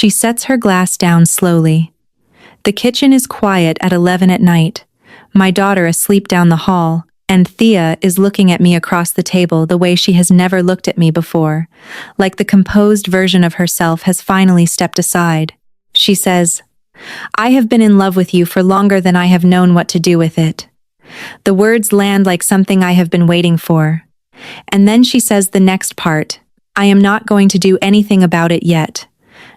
She sets her glass down slowly. The kitchen is quiet at 11 at night, my daughter asleep down the hall, and Thea is looking at me across the table the way she has never looked at me before, like the composed version of herself has finally stepped aside. She says, "I have been in love with you for longer than I have known what to do with it." The words land like something I have been waiting for. And then she says the next part, "I am not going to do anything about it yet.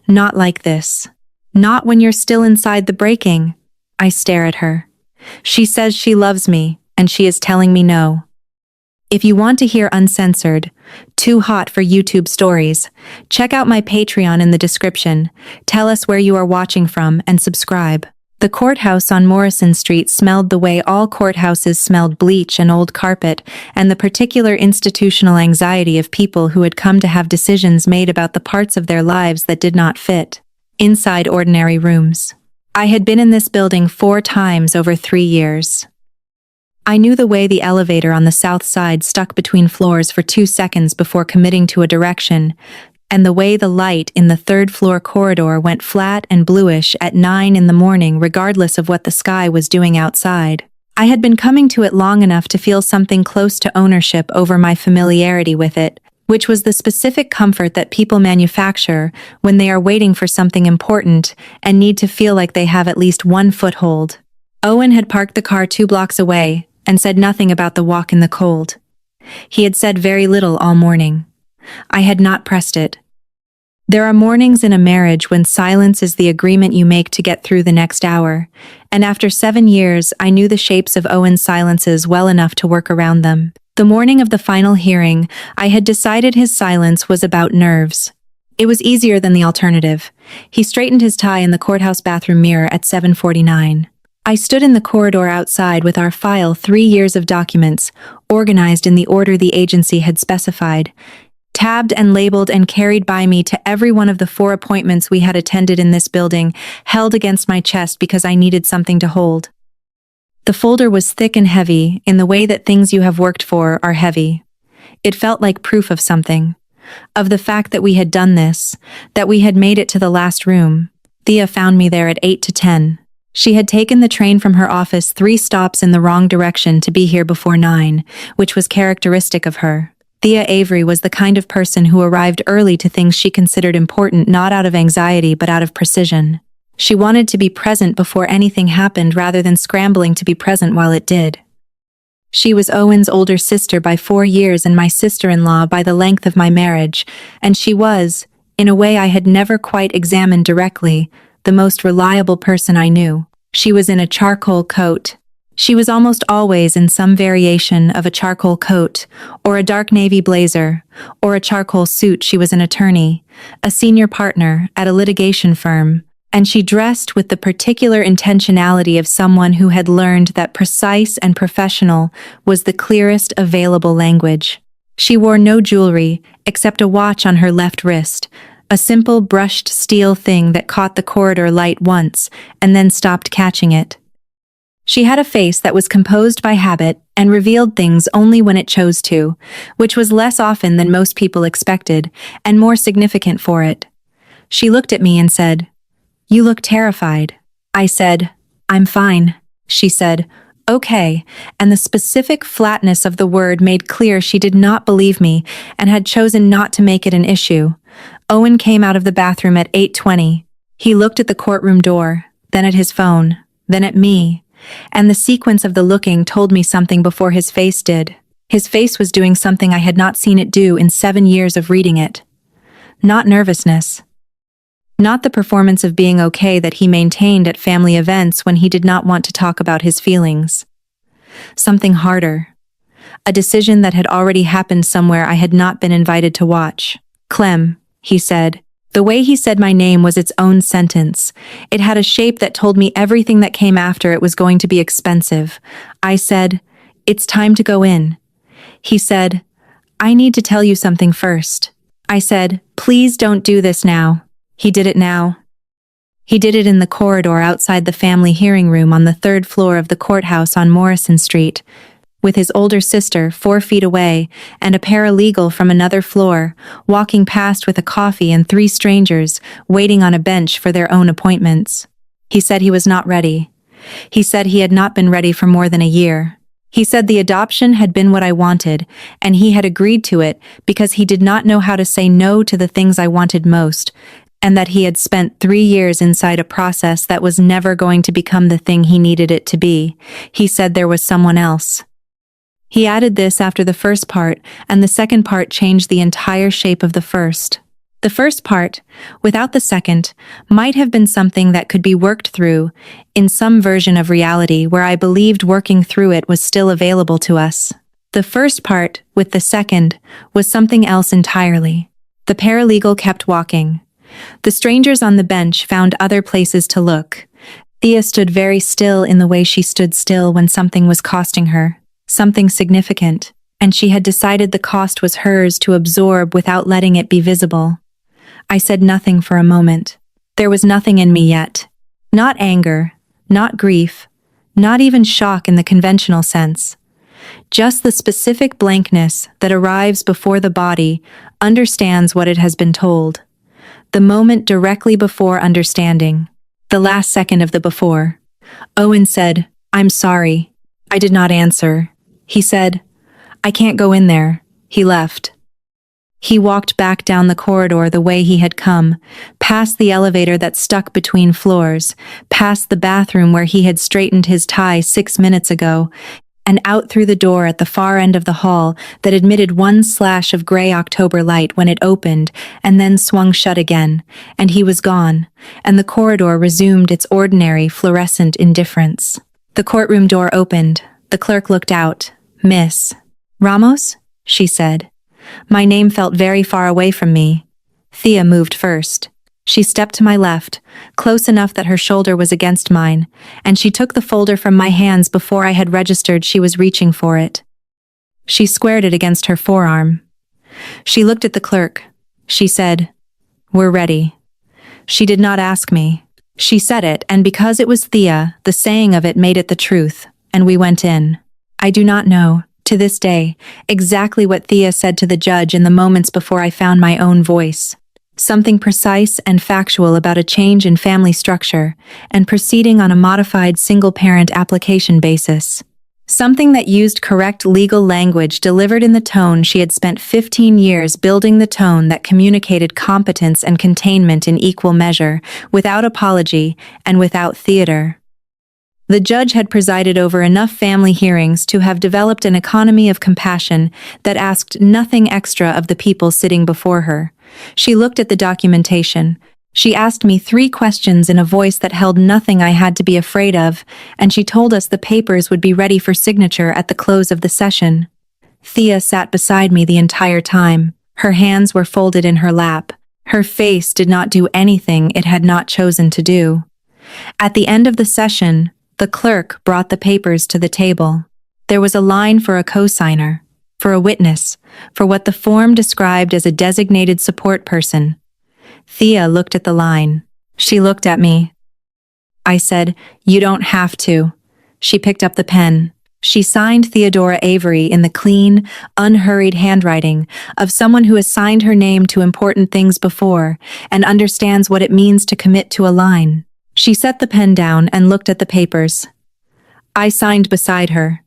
Not like this. Not when you're still inside the breaking." I stare at her. She says she loves me, and she is telling me no. If you want to hear uncensored, too hot for YouTube stories, check out my Patreon in the description. Tell us where you are watching from and subscribe. The courthouse on Morrison Street smelled the way all courthouses smelled: bleach and old carpet, and the particular institutional anxiety of people who had come to have decisions made about the parts of their lives that did not fit inside ordinary rooms. I had been in this building 4 times over 3 years. I knew the way the elevator on the south side stuck between floors for 2 seconds before committing to a direction, and the way the light in the 3rd floor corridor went flat and bluish at 9 in the morning regardless of what the sky was doing outside. I had been coming to it long enough to feel something close to ownership over my familiarity with it, which was the specific comfort that people manufacture when they are waiting for something important and need to feel like they have at least one foothold. Owen had parked the car 2 blocks away and said nothing about the walk in the cold. He had said very little all morning. I had not pressed it. There are mornings in a marriage when silence is the agreement you make to get through the next hour, and after 7 years I knew the shapes of Owen's silences well enough to work around them. The morning of the final hearing, I had decided his silence was about nerves. It was easier than the alternative. He straightened his tie in the courthouse bathroom mirror at 7:49. I stood in the corridor outside with our file 3 years of documents, organized in the order the agency had specified, tabbed and labeled and carried by me to every one of the 4 appointments we had attended in this building, held against my chest because I needed something to hold. The folder was thick and heavy in the way that things you have worked for are heavy. It felt like proof of something, of the fact that we had done this, that we had made it to the last room. Thea found me there at 8 to 10. She had taken the train from her office 3 stops in the wrong direction to be here before 9, which was characteristic of her. Thea Avery was the kind of person who arrived early to things she considered important not out of anxiety but out of precision. She wanted to be present before anything happened rather than scrambling to be present while it did. She was Owen's older sister by 4 years and my sister-in-law by the length of my marriage, and she was, in a way I had never quite examined directly, the most reliable person I knew. She was in a charcoal coat. She was almost always in some variation of a charcoal coat, or a dark navy blazer, or a charcoal suit. She was an attorney, a senior partner at a litigation firm, and she dressed with the particular intentionality of someone who had learned that precise and professional was the clearest available language. She wore no jewelry except a watch on her left wrist, a simple brushed steel thing that caught the corridor light once and then stopped catching it. She had a face that was composed by habit and revealed things only when it chose to, which was less often than most people expected and more significant for it. She looked at me and said, "You look terrified." I said, "I'm fine." She said, "Okay," and the specific flatness of the word made clear she did not believe me and had chosen not to make it an issue. Owen came out of the bathroom at 8:20. He looked at the courtroom door, then at his phone, then at me, and the sequence of the looking told me something before his face did. His face was doing something I had not seen it do in 7 years of reading it. Not nervousness. Not the performance of being okay that he maintained at family events when he did not want to talk about his feelings. Something harder. A decision that had already happened somewhere I had not been invited to watch. "Clem," he said. The way he said my name was its own sentence. It had a shape that told me everything that came after it was going to be expensive. I said, "It's time to go in." He said, "I need to tell you something first." I said, "Please don't do this now." He did it now. He did it in the corridor outside the family hearing room on the 3rd floor of the courthouse on Morrison Street. with his older sister 4 feet away and a paralegal from another floor, walking past with a coffee and 3 strangers waiting on a bench for their own appointments. He said he was not ready. He said he had not been ready for more than a year. He said the adoption had been what I wanted, and he had agreed to it because he did not know how to say no to the things I wanted most, and that he had spent 3 years inside a process that was never going to become the thing he needed it to be. He said there was someone else. He added this after the first part, and the second part changed the entire shape of the first. The first part, without the second, might have been something that could be worked through in some version of reality where I believed working through it was still available to us. The first part, with the second, was something else entirely. The paralegal kept walking. The strangers on the bench found other places to look. Thea stood very still in the way she stood still when something was costing her, something significant, and she had decided the cost was hers to absorb without letting it be visible. I said nothing for a moment. There was nothing in me yet. Not anger, not grief, not even shock in the conventional sense. Just the specific blankness that arrives before the body understands what it has been told. The moment directly before understanding. The last second of the before. Owen said, "I'm sorry." I did not answer. He said, "I can't go in there." He left. He walked back down the corridor the way he had come, past the elevator that stuck between floors, past the bathroom where he had straightened his tie 6 minutes ago, and out through the door at the far end of the hall that admitted one slash of gray October light when it opened and then swung shut again, and he was gone, and the corridor resumed its ordinary fluorescent indifference. The courtroom door opened. The clerk looked out. "Miss Ramos?" she said. My name felt very far away from me. Thea moved first. She stepped to my left, close enough that her shoulder was against mine, and she took the folder from my hands before I had registered she was reaching for it. She squared it against her forearm. She looked at the clerk. She said, "We're ready." She did not ask me. She said it, and because it was Thea, the saying of it made it the truth, and we went in. I do not know, to this day, exactly what Thea said to the judge in the moments before I found my own voice. Something precise and factual about a change in family structure and proceeding on a modified single-parent application basis. Something that used correct legal language delivered in the tone she had spent 15 years building, the tone that communicated competence and containment in equal measure, without apology and without theater. The judge had presided over enough family hearings to have developed an economy of compassion that asked nothing extra of the people sitting before her. She looked at the documentation. She asked me 3 questions in a voice that held nothing I had to be afraid of, and she told us the papers would be ready for signature at the close of the session. Thea sat beside me the entire time. Her hands were folded in her lap. Her face did not do anything it had not chosen to do. At the end of the session, the clerk brought the papers to the table. There was a line for a co-signer, for a witness, for what the form described as a designated support person. Thea looked at the line. She looked at me. I said, "You don't have to." She picked up the pen. She signed Theodora Avery in the clean, unhurried handwriting of someone who has signed her name to important things before and understands what it means to commit to a line. She set the pen down and looked at the papers. I signed beside her.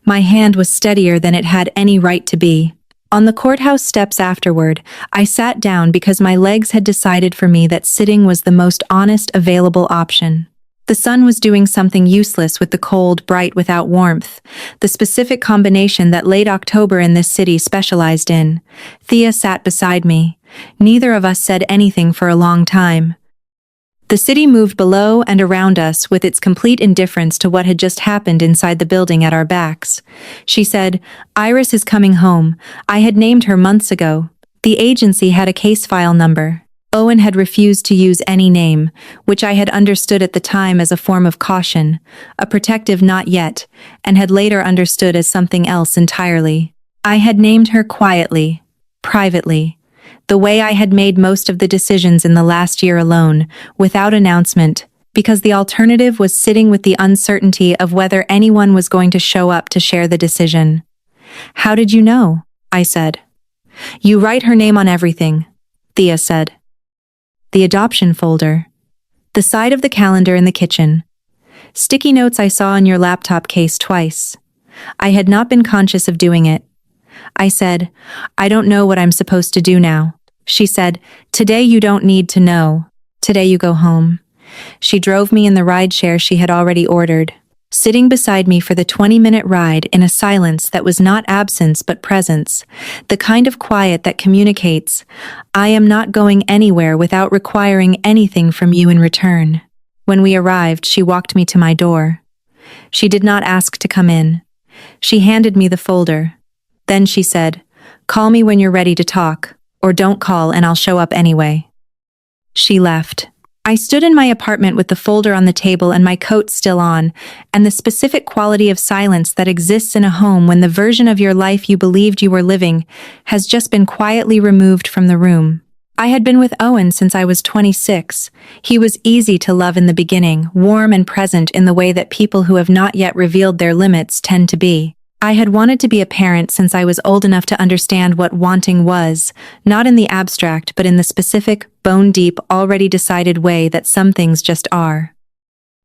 My hand was steadier than it had any right to be. On the courthouse steps afterward, I sat down because my legs had decided for me that sitting was the most honest available option. The sun was doing something useless with the cold, bright without warmth, the specific combination that late October in this city specialized in. Thea sat beside me. Neither of us said anything for a long time. The city moved below and around us with its complete indifference to what had just happened inside the building at our backs. She said, "Iris is coming home. I had named her months ago. The agency had a case file number." Owen had refused to use any name, which I had understood at the time as a form of caution, a protective not yet, and had later understood as something else entirely. I had named her quietly, privately, the way I had made most of the decisions in the last year alone, without announcement, because the alternative was sitting with the uncertainty of whether anyone was going to show up to share the decision. "How did you know?" I said. "You write her name on everything," Thea said. "The adoption folder. The side of the calendar in the kitchen. Sticky notes I saw in your laptop case twice. I had not been conscious of doing it." I said, "I don't know what I'm supposed to do now." She said, "Today you don't need to know. Today you go home." She drove me in the rideshare she had already ordered, sitting beside me for the 20-minute ride in a silence that was not absence but presence, the kind of quiet that communicates, "I am not going anywhere without requiring anything from you in return." When we arrived, she walked me to my door. She did not ask to come in. She handed me the folder. Then she said, "Call me when you're ready to talk, or don't call and I'll show up anyway." She left. I stood in my apartment with the folder on the table and my coat still on, and the specific quality of silence that exists in a home when the version of your life you believed you were living has just been quietly removed from the room. I had been with Owen since I was 26. He was easy to love in the beginning, warm and present in the way that people who have not yet revealed their limits tend to be. I had wanted to be a parent since I was old enough to understand what wanting was, not in the abstract but in the specific, bone-deep, already decided way that some things just are.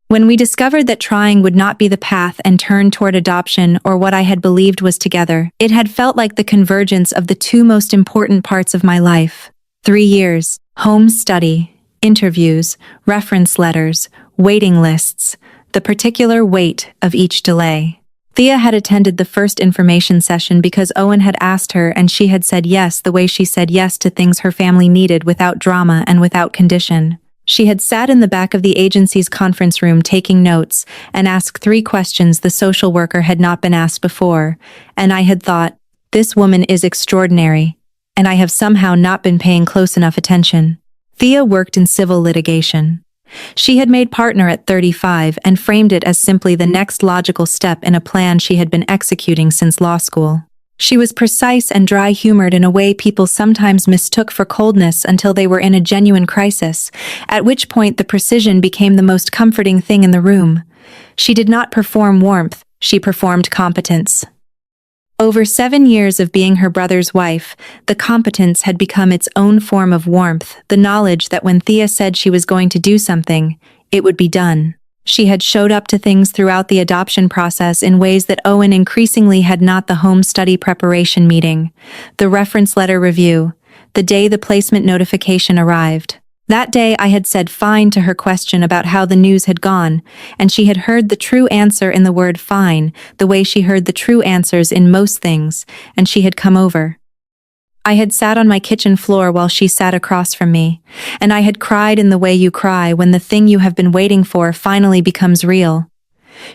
When we discovered that trying would not be the path and turned toward adoption or what I had believed was together, it had felt like the convergence of the two most important parts of my life. 3 years, home study, interviews, reference letters, waiting lists, the particular weight of each delay. Thea had attended the first information session because Owen had asked her and she had said yes the way she said yes to things her family needed without drama and without condition. She had sat in the back of the agency's conference room taking notes and asked 3 questions the social worker had not been asked before, and I had thought, this woman is extraordinary, and I have somehow not been paying close enough attention. Thea worked in civil litigation. She had made partner at 35 and framed it as simply the next logical step in a plan she had been executing since law school. She was precise and dry-humored in a way people sometimes mistook for coldness until they were in a genuine crisis, at which point the precision became the most comforting thing in the room. She did not perform warmth, she performed competence. Over 7 years of being her brother's wife, the competence had become its own form of warmth, the knowledge that when Thea said she was going to do something, it would be done. She had showed up to things throughout the adoption process in ways that Owen increasingly had not: the home study preparation meeting, the reference letter review, the day the placement notification arrived. That day I had said fine to her question about how the news had gone, and she had heard the true answer in the word fine, the way she heard the true answers in most things, and she had come over. I had sat on my kitchen floor while she sat across from me, and I had cried in the way you cry when the thing you have been waiting for finally becomes real.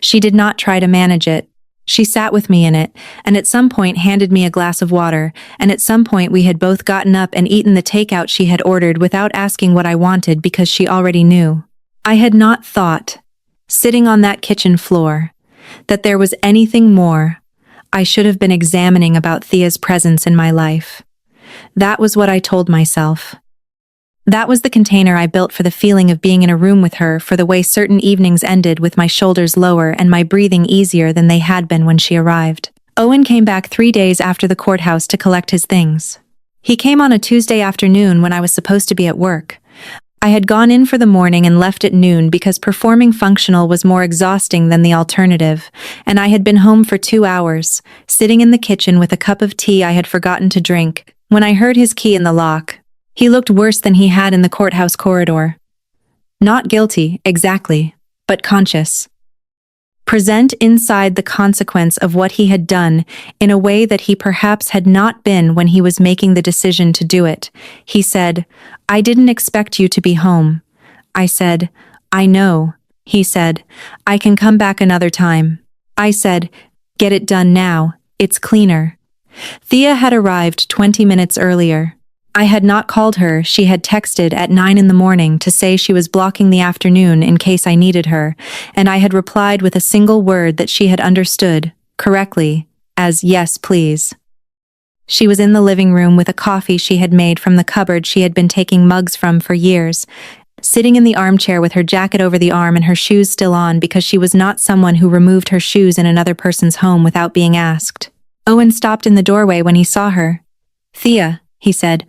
She did not try to manage it. She sat with me in it, and at some point handed me a glass of water, and at some point we had both gotten up and eaten the takeout she had ordered without asking what I wanted because she already knew. I had not thought, sitting on that kitchen floor, that there was anything more I should have been examining about Thea's presence in my life. That was what I told myself. That was the container I built for the feeling of being in a room with her, for the way certain evenings ended with my shoulders lower and my breathing easier than they had been when she arrived. Owen came back 3 days after the courthouse to collect his things. He came on a Tuesday afternoon when I was supposed to be at work. I had gone in for the morning and left at noon because performing functional was more exhausting than the alternative, and I had been home for 2 hours, sitting in the kitchen with a cup of tea I had forgotten to drink, when I heard his key in the lock. He looked worse than he had in the courthouse corridor. Not guilty, exactly, but conscious. Present inside the consequence of what he had done in a way that he perhaps had not been when he was making the decision to do it. He said, "I didn't expect you to be home." I said, "I know." He said, "I can come back another time." I said, "Get it done now, it's cleaner." Thea had arrived 20 minutes earlier. I had not called her. She had texted at 9 in the morning to say she was blocking the afternoon in case I needed her, and I had replied with a single word that she had understood, correctly, as "yes, please." She was in the living room with a coffee she had made from the cupboard she had been taking mugs from for years, sitting in the armchair with her jacket over the arm and her shoes still on because she was not someone who removed her shoes in another person's home without being asked. Owen stopped in the doorway when he saw her. "Thea," he said.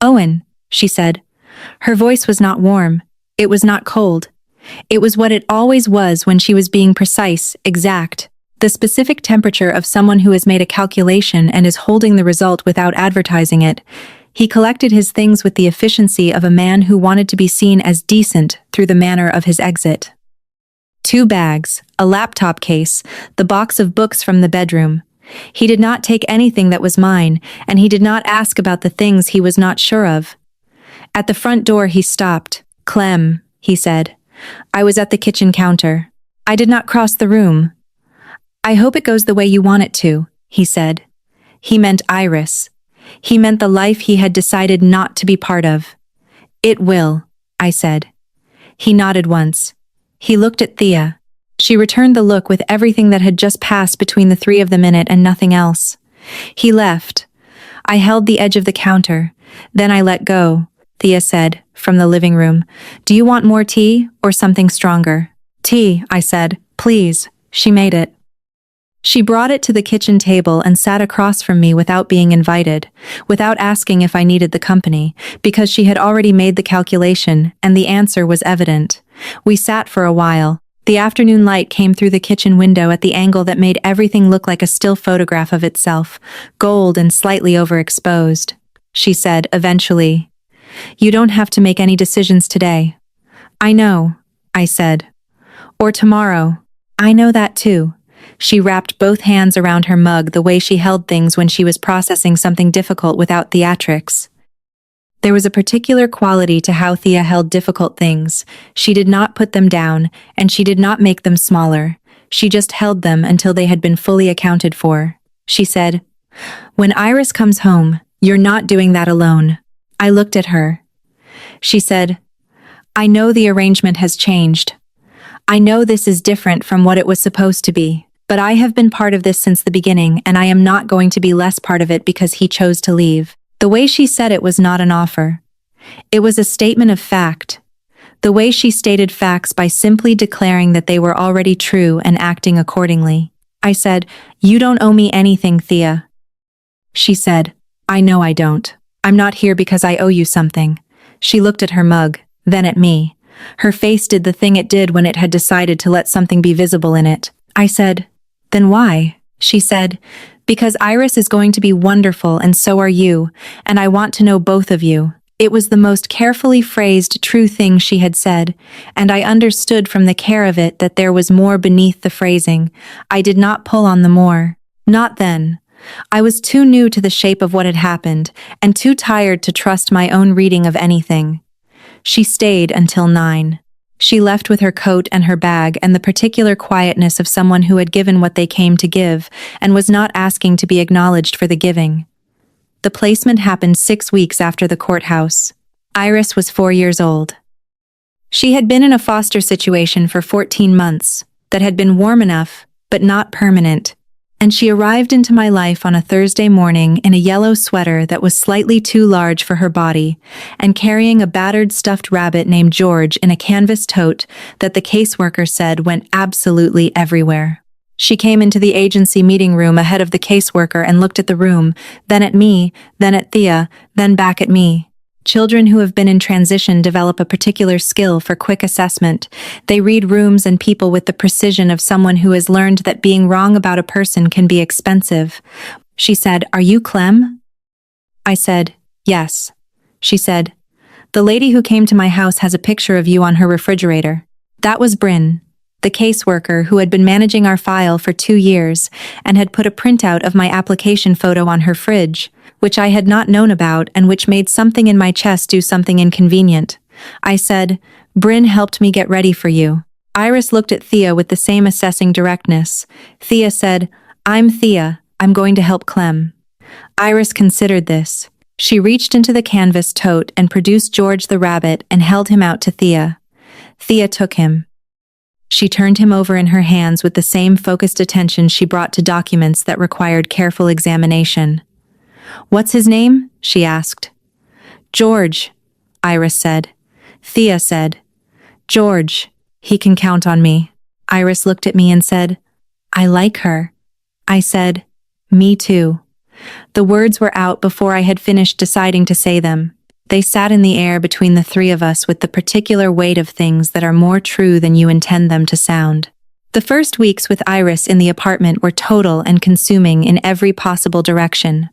"Owen," she said. Her voice was not warm. It was not cold. It was what it always was when she was being precise, exact. The specific temperature of someone who has made a calculation and is holding the result without advertising it. He collected his things with the efficiency of a man who wanted to be seen as decent through the manner of his exit. 2 bags, a laptop case, the box of books from the bedroom. He did not take anything that was mine, and he did not ask about the things he was not sure of. At the front door he stopped. "Clem," he said. I was at the kitchen counter. I did not cross the room. "I hope it goes the way you want it to," he said. He meant Iris. He meant the life he had decided not to be part of. "It will," I said. He nodded once. He looked at Thea. She returned the look with everything that had just passed between the 3 of them in it and nothing else. He left. I held the edge of the counter. Then I let go. Thea said, from the living room, "Do you want more tea or something stronger?" "Tea," I said. "Please." She made it. She brought it to the kitchen table and sat across from me without being invited, without asking if I needed the company, because she had already made the calculation, and the answer was evident. We sat for a while. The afternoon light came through the kitchen window at the angle that made everything look like a still photograph of itself, gold and slightly overexposed. She said, eventually, "You don't have to make any decisions today." "I know," I said. "Or tomorrow." "I know that too." She wrapped both hands around her mug the way she held things when she was processing something difficult without theatrics. There was a particular quality to how Thea held difficult things. She did not put them down, and she did not make them smaller. She just held them until they had been fully accounted for. She said, "When Iris comes home, you're not doing that alone." I looked at her. She said, "I know the arrangement has changed. I know this is different from what it was supposed to be. But I have been part of this since the beginning, and I am not going to be less part of it because he chose to leave." The way she said it was not an offer. It was a statement of fact. The way she stated facts by simply declaring that they were already true and acting accordingly. I said, "You don't owe me anything, Thea." She said, "I know I don't. I'm not here because I owe you something." She looked at her mug, then at me. Her face did the thing it did when it had decided to let something be visible in it. I said, "Then why?" She said, "Because Iris is going to be wonderful and so are you, and I want to know both of you." It was the most carefully phrased true thing she had said, and I understood from the care of it that there was more beneath the phrasing. I did not pull on the more. Not then. I was too new to the shape of what had happened, and too tired to trust my own reading of anything. She stayed until 9. She left with her coat and her bag and the particular quietness of someone who had given what they came to give and was not asking to be acknowledged for the giving. The placement happened 6 weeks after the courthouse. Iris was 4 years old. She had been in a foster situation for 14 months that had been warm enough, but not permanent. And she arrived into my life on a Thursday morning in a yellow sweater that was slightly too large for her body, and carrying a battered stuffed rabbit named George in a canvas tote that the caseworker said went absolutely everywhere. She came into the agency meeting room ahead of the caseworker and looked at the room, then at me, then at Thea, then back at me. Children who have been in transition develop a particular skill for quick assessment. They read rooms and people with the precision of someone who has learned that being wrong about a person can be expensive. She said, "Are you Clem?" I said, "Yes." She said, "The lady who came to my house has a picture of you on her refrigerator." That was Bryn, the caseworker who had been managing our file for 2 years and had put a printout of my application photo on her fridge, which I had not known about and which made something in my chest do something inconvenient. I said, "Bryn helped me get ready for you." Iris looked at Thea with the same assessing directness. Thea said, "I'm Thea. I'm going to help Clem." Iris considered this. She reached into the canvas tote and produced George the rabbit and held him out to Thea. Thea took him. She turned him over in her hands with the same focused attention she brought to documents that required careful examination. "What's his name?" she asked. "George," Iris said. Thea said, George, he can count on me. Iris looked at me and said, I like her. I said, me too. The words were out before I had finished deciding to say them. They sat in the air between the three of us with the particular weight of things that are more true than you intend them to sound. The first weeks with Iris in the apartment were total and consuming in every possible direction.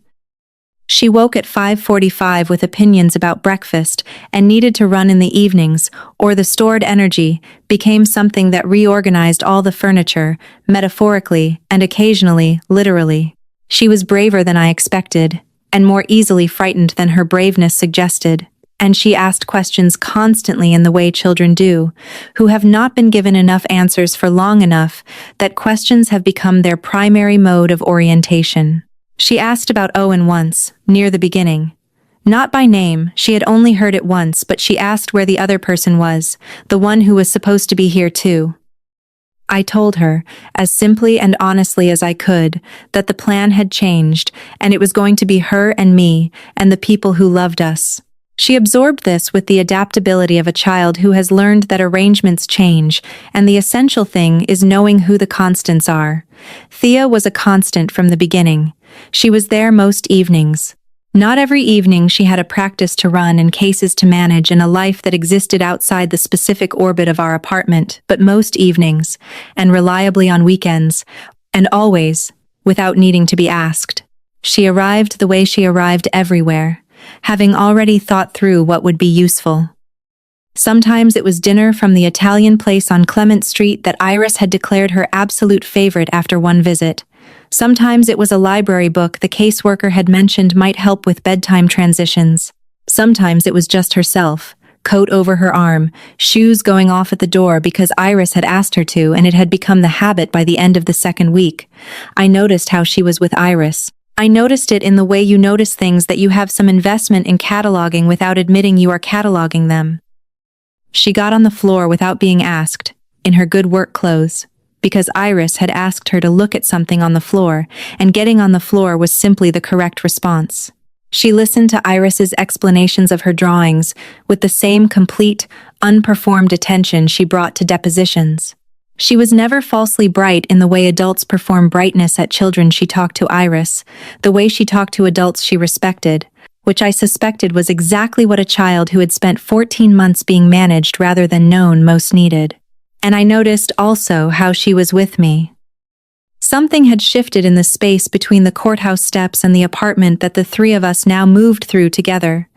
She woke at 5:45 with opinions about breakfast and needed to run in the evenings, or the stored energy became something that reorganized all the furniture, metaphorically and occasionally, literally. She was braver than I expected, and more easily frightened than her braveness suggested, and she asked questions constantly in the way children do, who have not been given enough answers for long enough that questions have become their primary mode of orientation. She asked about Owen once, near the beginning. Not by name, she had only heard it once, but she asked where the other person was, the one who was supposed to be here too. I told her, as simply and honestly as I could, that the plan had changed, and it was going to be her and me, and the people who loved us. She absorbed this with the adaptability of a child who has learned that arrangements change, and the essential thing is knowing who the constants are. Thea was a constant from the beginning. She was there most evenings. Not every evening she had a practice to run and cases to manage and a life that existed outside the specific orbit of our apartment, but most evenings, and reliably on weekends, and always, without needing to be asked. She arrived the way she arrived everywhere, having already thought through what would be useful. Sometimes it was dinner from the Italian place on Clement Street that Iris had declared her absolute favorite after one visit. Sometimes it was a library book the caseworker had mentioned might help with bedtime transitions. Sometimes it was just herself, coat over her arm, shoes going off at the door because Iris had asked her to, and it had become the habit by the end of the second week. I noticed how she was with Iris. I noticed it in the way you notice things that you have some investment in cataloging without admitting you are cataloging them. She got on the floor without being asked, in her good work clothes, because Iris had asked her to look at something on the floor, and getting on the floor was simply the correct response. She listened to Iris's explanations of her drawings with the same complete, unperformed attention she brought to depositions. She was never falsely bright in the way adults perform brightness at children. She talked to Iris, the way she talked to adults she respected, which I suspected was exactly what a child who had spent 14 months being managed rather than known most needed. And I noticed also how she was with me. Something had shifted in the space between the courthouse steps and the apartment that the three of us now moved through together.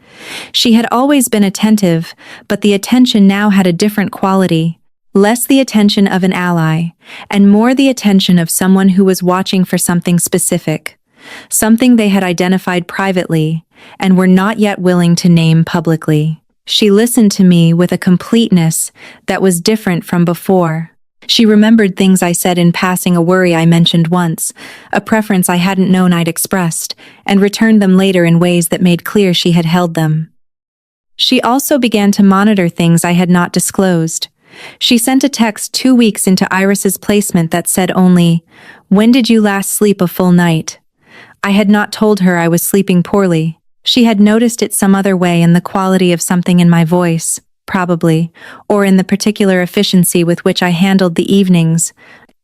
She had always been attentive, but the attention now had a different quality. Less the attention of an ally, and more the attention of someone who was watching for something specific, something they had identified privately, and were not yet willing to name publicly. She listened to me with a completeness that was different from before. She remembered things I said in passing, a worry I mentioned once, a preference I hadn't known I'd expressed, and returned them later in ways that made clear she had held them. She also began to monitor things I had not disclosed. She sent a text 2 weeks into Iris's placement that said only, "When did you last sleep a full night?" I had not told her I was sleeping poorly. She had noticed it some other way in the quality of something in my voice, probably, or in the particular efficiency with which I handled the evenings,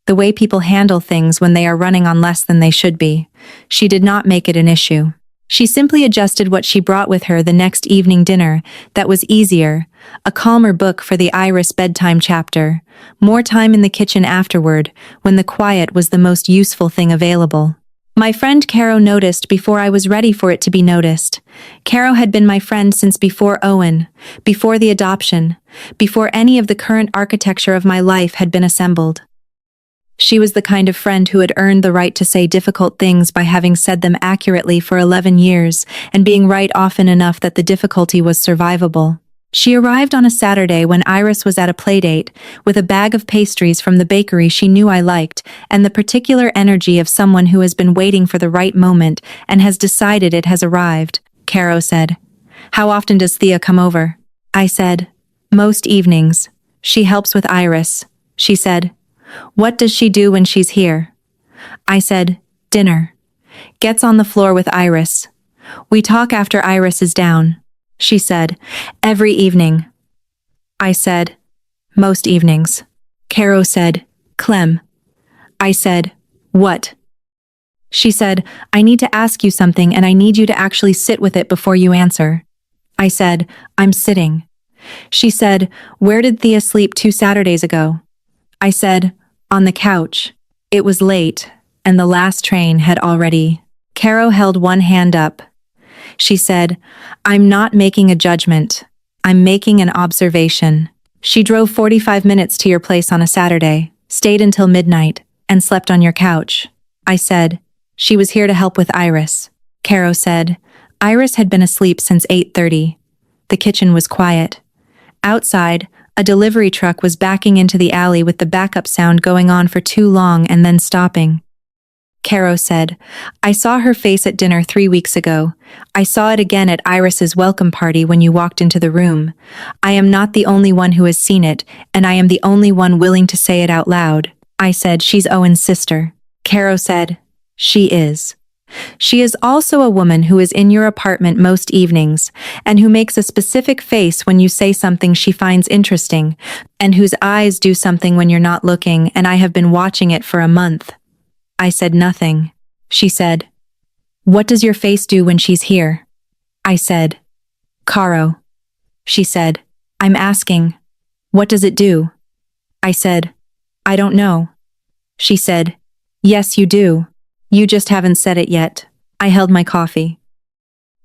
the way people handle things when they are running on less than they should be. She did not make it an issue. She simply adjusted what she brought with her the next evening dinner that was easier, a calmer book for the Iris bedtime chapter, more time in the kitchen afterward, when the quiet was the most useful thing available. My friend Caro noticed before I was ready for it to be noticed. Caro had been my friend since before Owen, before the adoption, before any of the current architecture of my life had been assembled. She was the kind of friend who had earned the right to say difficult things by having said them accurately for 11 years and being right often enough that the difficulty was survivable. She arrived on a Saturday when Iris was at a playdate, with a bag of pastries from the bakery she knew I liked, and the particular energy of someone who has been waiting for the right moment and has decided it has arrived. Caro said, "How often does Thea come over?" I said, "Most evenings. She helps with Iris." She said, "What does she do when she's here?" I said, "Dinner. Gets on the floor with Iris. We talk after Iris is down." She said, "Every evening." I said, Most evenings. Caro said, Clem. I said, what? She said, I need to ask you something and I need you to actually sit with it before you answer. I said, I'm sitting. She said, where did Thea sleep 2 Saturdays ago? I said, on the couch. It was late, and the last train had already. Caro held one hand up. She said, I'm not making a judgment. I'm making an observation. She drove 45 minutes to your place on a Saturday, stayed until midnight, and slept on your couch. I said, she was here to help with Iris. Caro said, Iris had been asleep since 8:30. The kitchen was quiet. Outside, a delivery truck was backing into the alley with the backup sound going on for too long and then stopping. Caro said, I saw her face at dinner 3 weeks ago. I saw it again at Iris's welcome party when you walked into the room. I am not the only one who has seen it, and I am the only one willing to say it out loud. I said, she's Owen's sister. Caro said, she is. She is also a woman who is in your apartment most evenings, and who makes a specific face when you say something she finds interesting, and whose eyes do something when you're not looking, and I have been watching it for a month. I said nothing. She said, what does your face do when she's here? I said, Caro. She said, I'm asking, what does it do? I said, I don't know. She said, yes, you do. You just haven't said it yet. I held my coffee.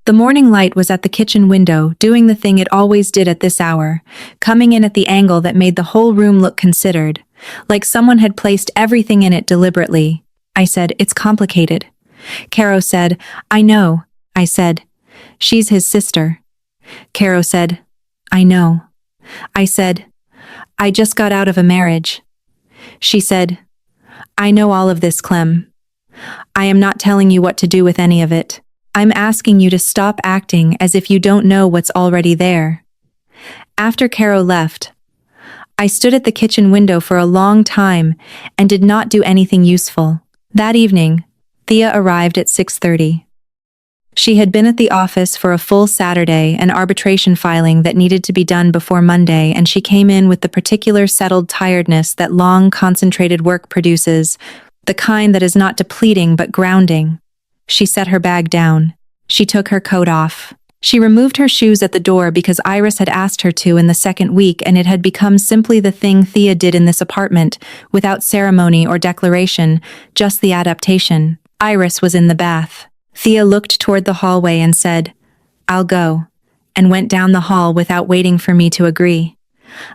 The morning light was at the kitchen window, doing the thing it always did at this hour, coming in at the angle that made the whole room look considered, like someone had placed everything in it deliberately. I said, it's complicated. Caro said, I know. I said, she's his sister. Caro said, I know. I said, I just got out of a marriage. She said, I know all of this, Clem. I am not telling you what to do with any of it. I'm asking you to stop acting as if you don't know what's already there. After Caro left, I stood at the kitchen window for a long time and did not do anything useful. That evening, Thea arrived at 6:30. She had been at the office for a full Saturday, an arbitration filing that needed to be done before Monday, and she came in with the particular settled tiredness that long, concentrated work produces, the kind that is not depleting but grounding. She set her bag down. She took her coat off. She removed her shoes at the door because Iris had asked her to in the second week, and it had become simply the thing Thea did in this apartment, without ceremony or declaration, just the adaptation. Iris was in the bath. Thea looked toward the hallway and said, I'll go, and went down the hall without waiting for me to agree.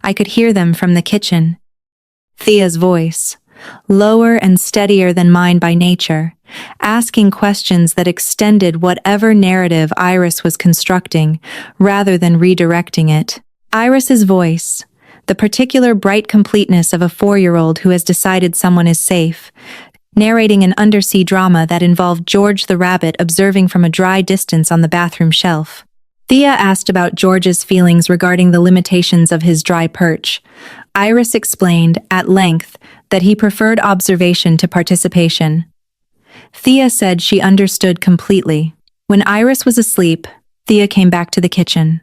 I could hear them from the kitchen. Thea's voice, lower and steadier than mine by nature, asking questions that extended whatever narrative Iris was constructing, rather than redirecting it. Iris's voice, the particular bright completeness of a 4-year-old who has decided someone is safe, narrating an undersea drama that involved George the rabbit observing from a dry distance on the bathroom shelf. Thea asked about George's feelings regarding the limitations of his dry perch. Iris explained, at length, that he preferred observation to participation. Thea said she understood completely. When Iris was asleep, Thea came back to the kitchen.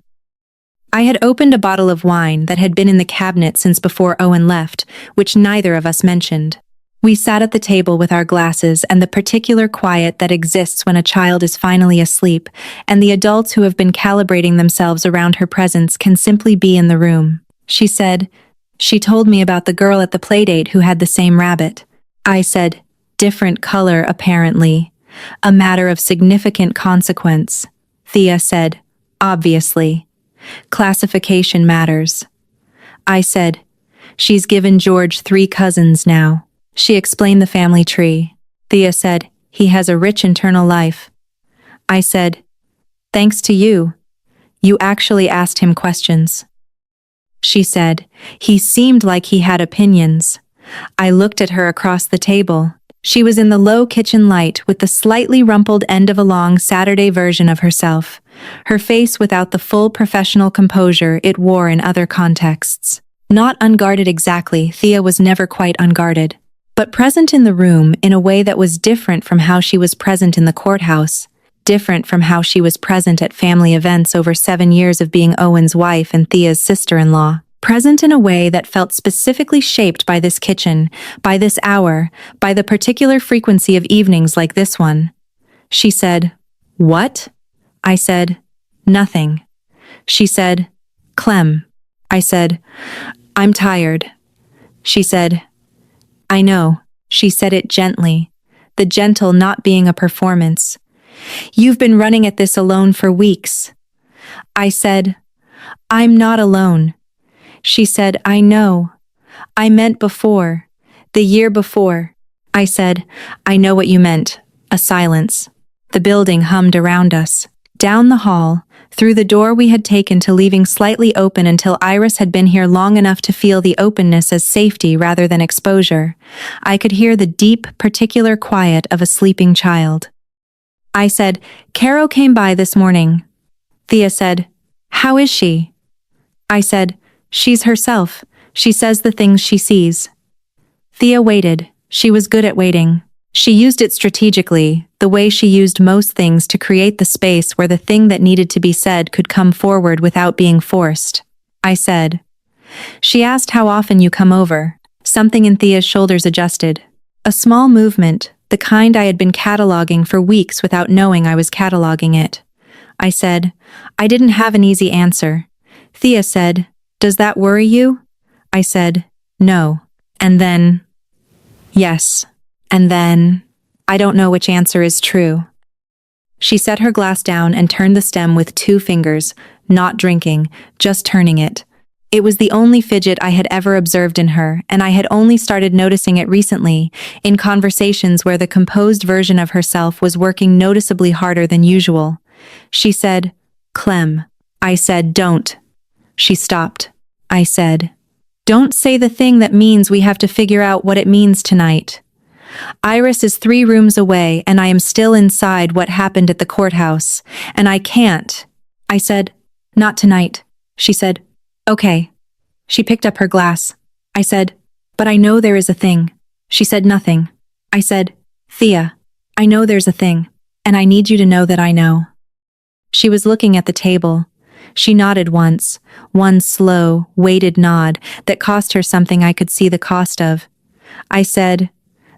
I had opened a bottle of wine that had been in the cabinet since before Owen left, which neither of us mentioned. We sat at the table with our glasses and the particular quiet that exists when a child is finally asleep, and the adults who have been calibrating themselves around her presence can simply be in the room. She said, she told me about the girl at the playdate who had the same rabbit. I said, different color apparently. A matter of significant consequence. Thea said, obviously. Classification matters. I said, she's given George 3 cousins now. She explained the family tree. Thea said, he has a rich internal life. I said, thanks to you. You actually asked him questions. She said, he seemed like he had opinions. I looked at her across the table. She was in the low kitchen light with the slightly rumpled end of a long Saturday version of herself, her face without the full professional composure it wore in other contexts. Not unguarded exactly, Thea was never quite unguarded, but present in the room in a way that was different from how she was present in the courthouse, different from how she was present at family events over 7 years of being Owen's wife and Thea's sister-in-law. present in a way that felt specifically shaped by this kitchen, by this hour, by the particular frequency of evenings like this one. She said, "What?" I said, "Nothing." She said, "Clem." I said, "I'm tired." She said, "I know." She said it gently, the gentle not being a performance. "You've been running at this alone for weeks." I said, "I'm not alone." She said, "I know. I meant before. The year before." I said, "I know what you meant." A silence. The building hummed around us. Down the hall, through the door we had taken to leaving slightly open until Iris had been here long enough to feel the openness as safety rather than exposure, I could hear the deep, particular quiet of a sleeping child. I said, "Caro came by this morning." Thea said, "How is she?" I said, "She's herself. She says the things she sees." Thea waited. She was good at waiting. She used it strategically, the way she used most things to create the space where the thing that needed to be said could come forward without being forced. I said, "She asked how often you come over." Something in Thea's shoulders adjusted. A small movement, the kind I had been cataloging for weeks without knowing I was cataloging it. I said, "I didn't have an easy answer." Thea said, "Does that worry you?" I said, "No." And then, yes. And then, I don't know which answer is true. She set her glass down and turned the stem with 2 fingers, not drinking, just turning it. It was the only fidget I had ever observed in her, and I had only started noticing it recently, in conversations where the composed version of herself was working noticeably harder than usual. She said, "Clem." I said, "Don't." She stopped. I said, "Don't say the thing that means we have to figure out what it means tonight. Iris is 3 rooms away and I am still inside what happened at the courthouse, and I can't." I said, "Not tonight." She said, "Okay." She picked up her glass. I said, "But I know there is a thing." She said nothing. I said, "Thea, I know there's a thing, and I need you to know that I know." She was looking at the table. She nodded once, one slow, weighted nod that cost her something I could see the cost of. I said,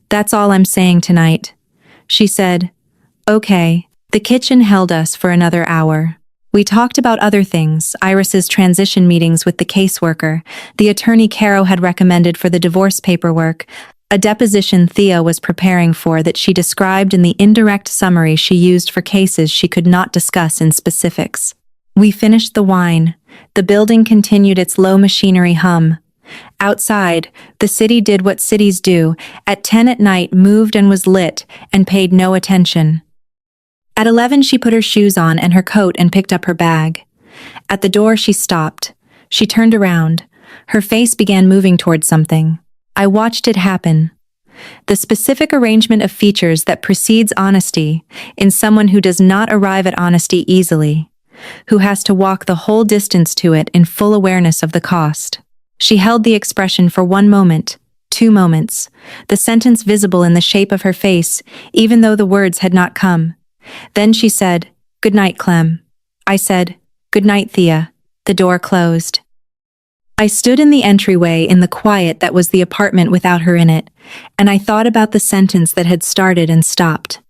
"That's all I'm saying tonight." She said, "Okay." The kitchen held us for another hour. We talked about other things, Iris's transition meetings with the caseworker, the attorney Caro had recommended for the divorce paperwork, a deposition Thea was preparing for that she described in the indirect summary she used for cases she could not discuss in specifics. We finished the wine. The building continued its low machinery hum. Outside, the city did what cities do, at 10 at night moved and was lit, and paid no attention. At 11 she put her shoes on and her coat and picked up her bag. At the door she stopped. She turned around. Her face began moving toward something. I watched it happen. The specific arrangement of features that precedes honesty in someone who does not arrive at honesty easily, who has to walk the whole distance to it in full awareness of the cost. She held the expression for 1 moment, 2 moments, the sentence visible in the shape of her face, even though the words had not come. Then she said, "Good night, Clem." I said, "Good night, Thea." The door closed. I stood in the entryway in the quiet that was the apartment without her in it, and I thought about the sentence that had started and stopped.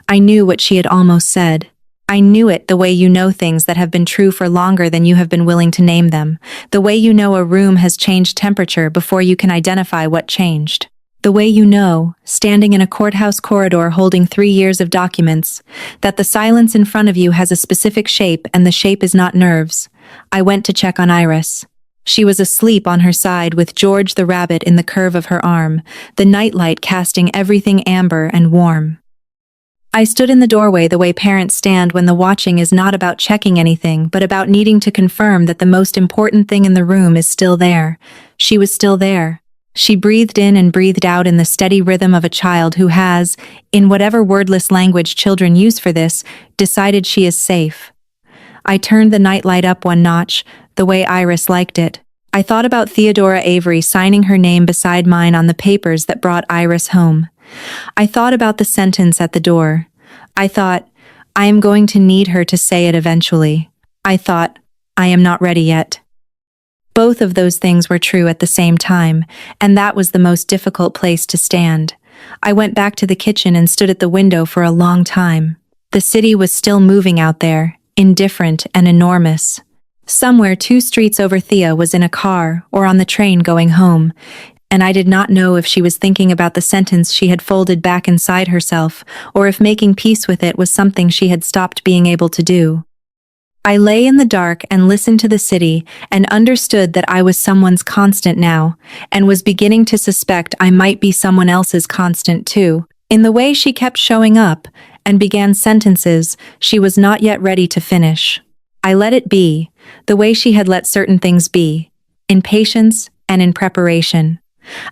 I knew what she had almost said. I knew it the way you know things that have been true for longer than you have been willing to name them, the way you know a room has changed temperature before you can identify what changed. The way you know, standing in a courthouse corridor holding 3 years of documents, that the silence in front of you has a specific shape and the shape is not nerves. I went to check on Iris. She was asleep on her side with George the rabbit in the curve of her arm, the nightlight casting everything amber and warm. I stood in the doorway the way parents stand when the watching is not about checking anything but about needing to confirm that the most important thing in the room is still there. She was still there. She breathed in and breathed out in the steady rhythm of a child who has, in whatever wordless language children use for this, decided she is safe. I turned the nightlight up 1 notch, the way Iris liked it. I thought about Theodora Avery signing her name beside mine on the papers that brought Iris home. I thought about the sentence at the door. I thought, I am going to need her to say it eventually. I thought, I am not ready yet. Both of those things were true at the same time, and that was the most difficult place to stand. I went back to the kitchen and stood at the window for a long time. The city was still moving out there, indifferent and enormous. Somewhere 2 streets over Thea was in a car or on the train going home, and I did not know if she was thinking about the sentence she had folded back inside herself, or if making peace with it was something she had stopped being able to do. I lay in the dark and listened to the city and understood that I was someone's constant now, and was beginning to suspect I might be someone else's constant too. In the way she kept showing up and began sentences she was not yet ready to finish. I let it be, the way she had let certain things be, in patience and in preparation,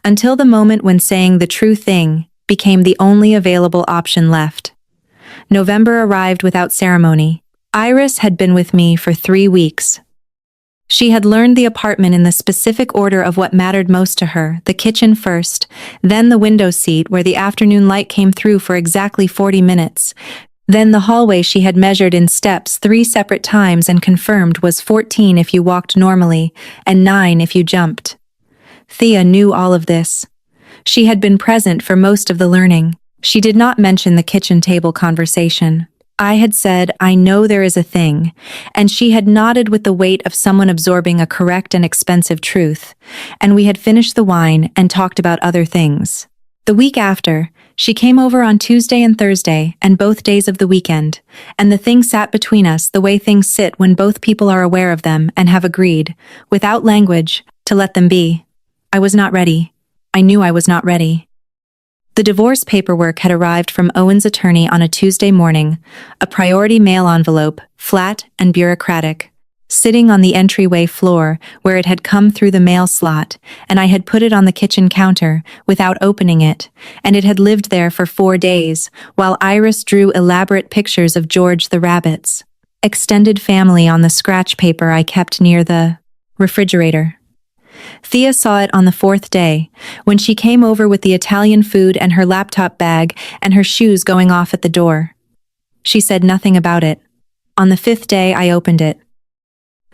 until the moment when saying the true thing became the only available option left. November arrived without ceremony. Iris had been with me for 3 weeks. She had learned the apartment in the specific order of what mattered most to her, the kitchen first, then the window seat where the afternoon light came through for exactly 40 minutes, then the hallway she had measured in steps 3 separate times and confirmed was 14 if you walked normally, and 9 if you jumped. Thea knew all of this. She had been present for most of the learning. She did not mention the kitchen table conversation. I had said, "I know there is a thing," and she had nodded with the weight of someone absorbing a correct and expensive truth, and we had finished the wine and talked about other things. The week after, she came over on Tuesday and Thursday and both days of the weekend, and the thing sat between us the way things sit when both people are aware of them and have agreed, without language, to let them be. I was not ready. I knew I was not ready. The divorce paperwork had arrived from Owen's attorney on a Tuesday morning, a priority mail envelope, flat and bureaucratic, sitting on the entryway floor where it had come through the mail slot, and I had put it on the kitchen counter without opening it, and it had lived there for 4 days, while Iris drew elaborate pictures of George the rabbits. Extended family on the scratch paper I kept near the refrigerator. Thea saw it on the 4th day, when she came over with the Italian food and her laptop bag and her shoes going off at the door. She said nothing about it. On the 5th day, I opened it.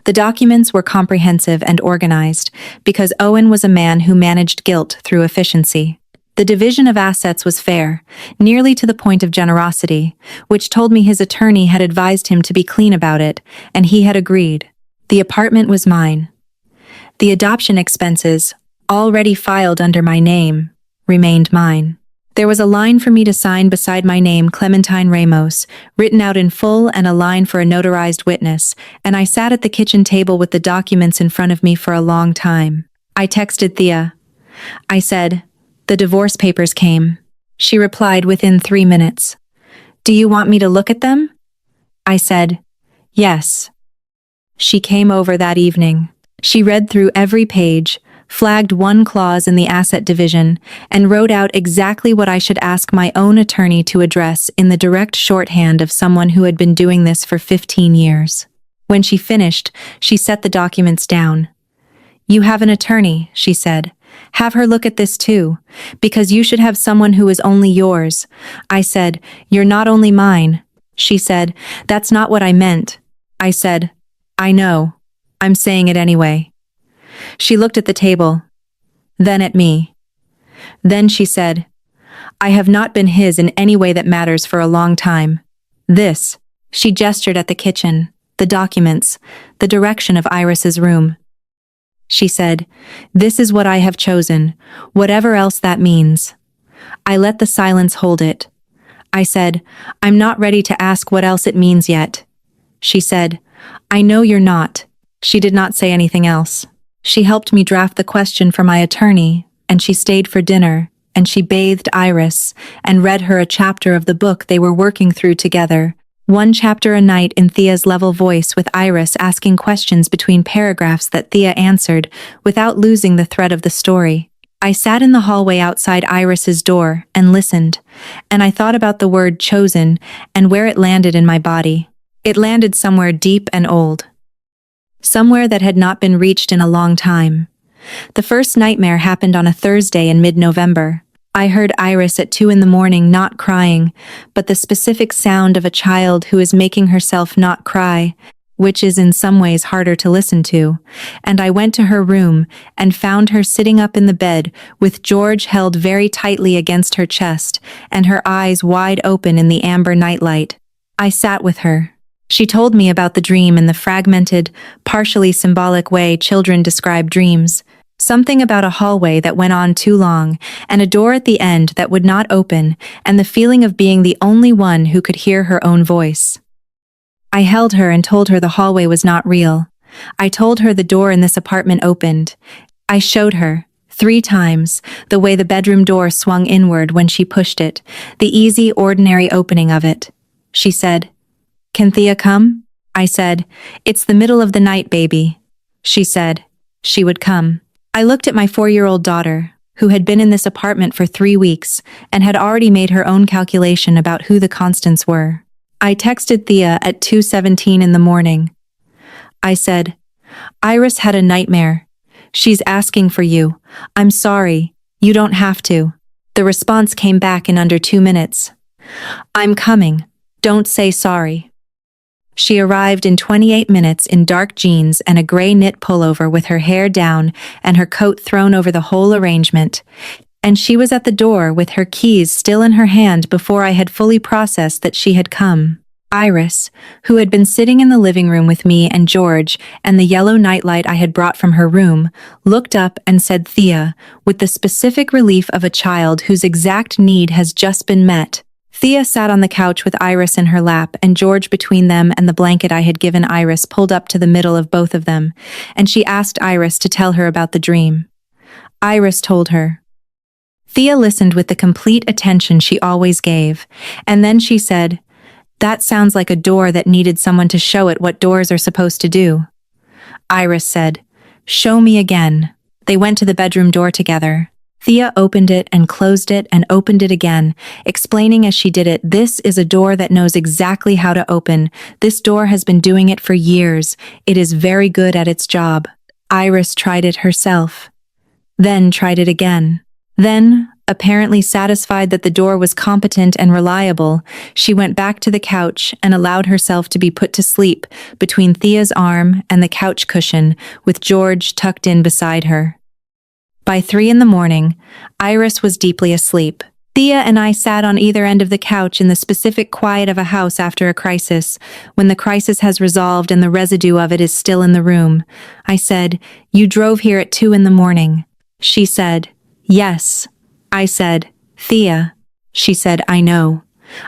The documents were comprehensive and organized, because Owen was a man who managed guilt through efficiency. The division of assets was fair, nearly to the point of generosity, which told me his attorney had advised him to be clean about it, and he had agreed. The apartment was mine. The adoption expenses, already filed under my name, remained mine. There was a line for me to sign beside my name, Clementine Ramos, written out in full, and a line for a notarized witness, and I sat at the kitchen table with the documents in front of me for a long time. I texted Thea. I said, "The divorce papers came." She replied within 3 minutes. "Do you want me to look at them?" I said, "Yes." She came over that evening. She read through every page, flagged one clause in the asset division, and wrote out exactly what I should ask my own attorney to address in the direct shorthand of someone who had been doing this for 15 years. When she finished, she set the documents down. "You have an attorney," she said. "Have her look at this too, because you should have someone who is only yours." I said, "You're not only mine." She said, "That's not what I meant." I said, "I know. I'm saying it anyway." She looked at the table, then at me. Then she said, "I have not been his in any way that matters for a long time. This," she gestured at the kitchen, the documents, the direction of Iris's room. She said, "This is what I have chosen, whatever else that means." I let the silence hold it. I said, "I'm not ready to ask what else it means yet." She said, "I know you're not." She did not say anything else. She helped me draft the question for my attorney, and she stayed for dinner, and she bathed Iris, and read her a chapter of the book they were working through together. 1 chapter a night in Thea's level voice, with Iris asking questions between paragraphs that Thea answered, without losing the thread of the story. I sat in the hallway outside Iris's door and listened, and I thought about the word chosen and where it landed in my body. It landed somewhere deep and old. Somewhere that had not been reached in a long time. The first nightmare happened on a Thursday in mid-November. I heard Iris at 2 in the morning, not crying, but the specific sound of a child who is making herself not cry, which is in some ways harder to listen to, and I went to her room and found her sitting up in the bed with George held very tightly against her chest and her eyes wide open in the amber nightlight. I sat with her. She told me about the dream in the fragmented, partially symbolic way children describe dreams. Something about a hallway that went on too long, and a door at the end that would not open, and the feeling of being the only one who could hear her own voice. I held her and told her the hallway was not real. I told her the door in this apartment opened. I showed her, 3 times, the way the bedroom door swung inward when she pushed it, the easy, ordinary opening of it. She said, "Can Thea come?" I said, "It's the middle of the night, baby." She said, she would come. I looked at my 4-year-old daughter, who had been in this apartment for 3 weeks and had already made her own calculation about who the constants were. I texted Thea at 2:17 in the morning. I said, "Iris had a nightmare. She's asking for you. I'm sorry. You don't have to." The response came back in under 2 minutes. "I'm coming. Don't say sorry." She arrived in 28 minutes in dark jeans and a gray knit pullover with her hair down and her coat thrown over the whole arrangement. And she was at the door with her keys still in her hand before I had fully processed that she had come. Iris, who had been sitting in the living room with me and George and the yellow nightlight I had brought from her room, looked up and said Thea, with the specific relief of a child whose exact need has just been met. Thea sat on the couch with Iris in her lap and George between them and the blanket I had given Iris pulled up to the middle of both of them, and she asked Iris to tell her about the dream. Iris told her. Thea listened with the complete attention she always gave, and then she said, "That sounds like a door that needed someone to show it what doors are supposed to do." Iris said, "Show me again." They went to the bedroom door together. Thea opened it and closed it and opened it again, explaining as she did it, "This is a door that knows exactly how to open. This door has been doing it for years. It is very good at its job." Iris tried it herself. Then tried it again. Then, apparently satisfied that the door was competent and reliable, she went back to the couch and allowed herself to be put to sleep between Thea's arm and the couch cushion, with George tucked in beside her. By 3 in the morning, Iris was deeply asleep. Thea and I sat on either end of the couch in the specific quiet of a house after a crisis, when the crisis has resolved and the residue of it is still in the room. I said, "You drove here at 2 in the morning." She said, "Yes." I said, "Thea." She said, "I know."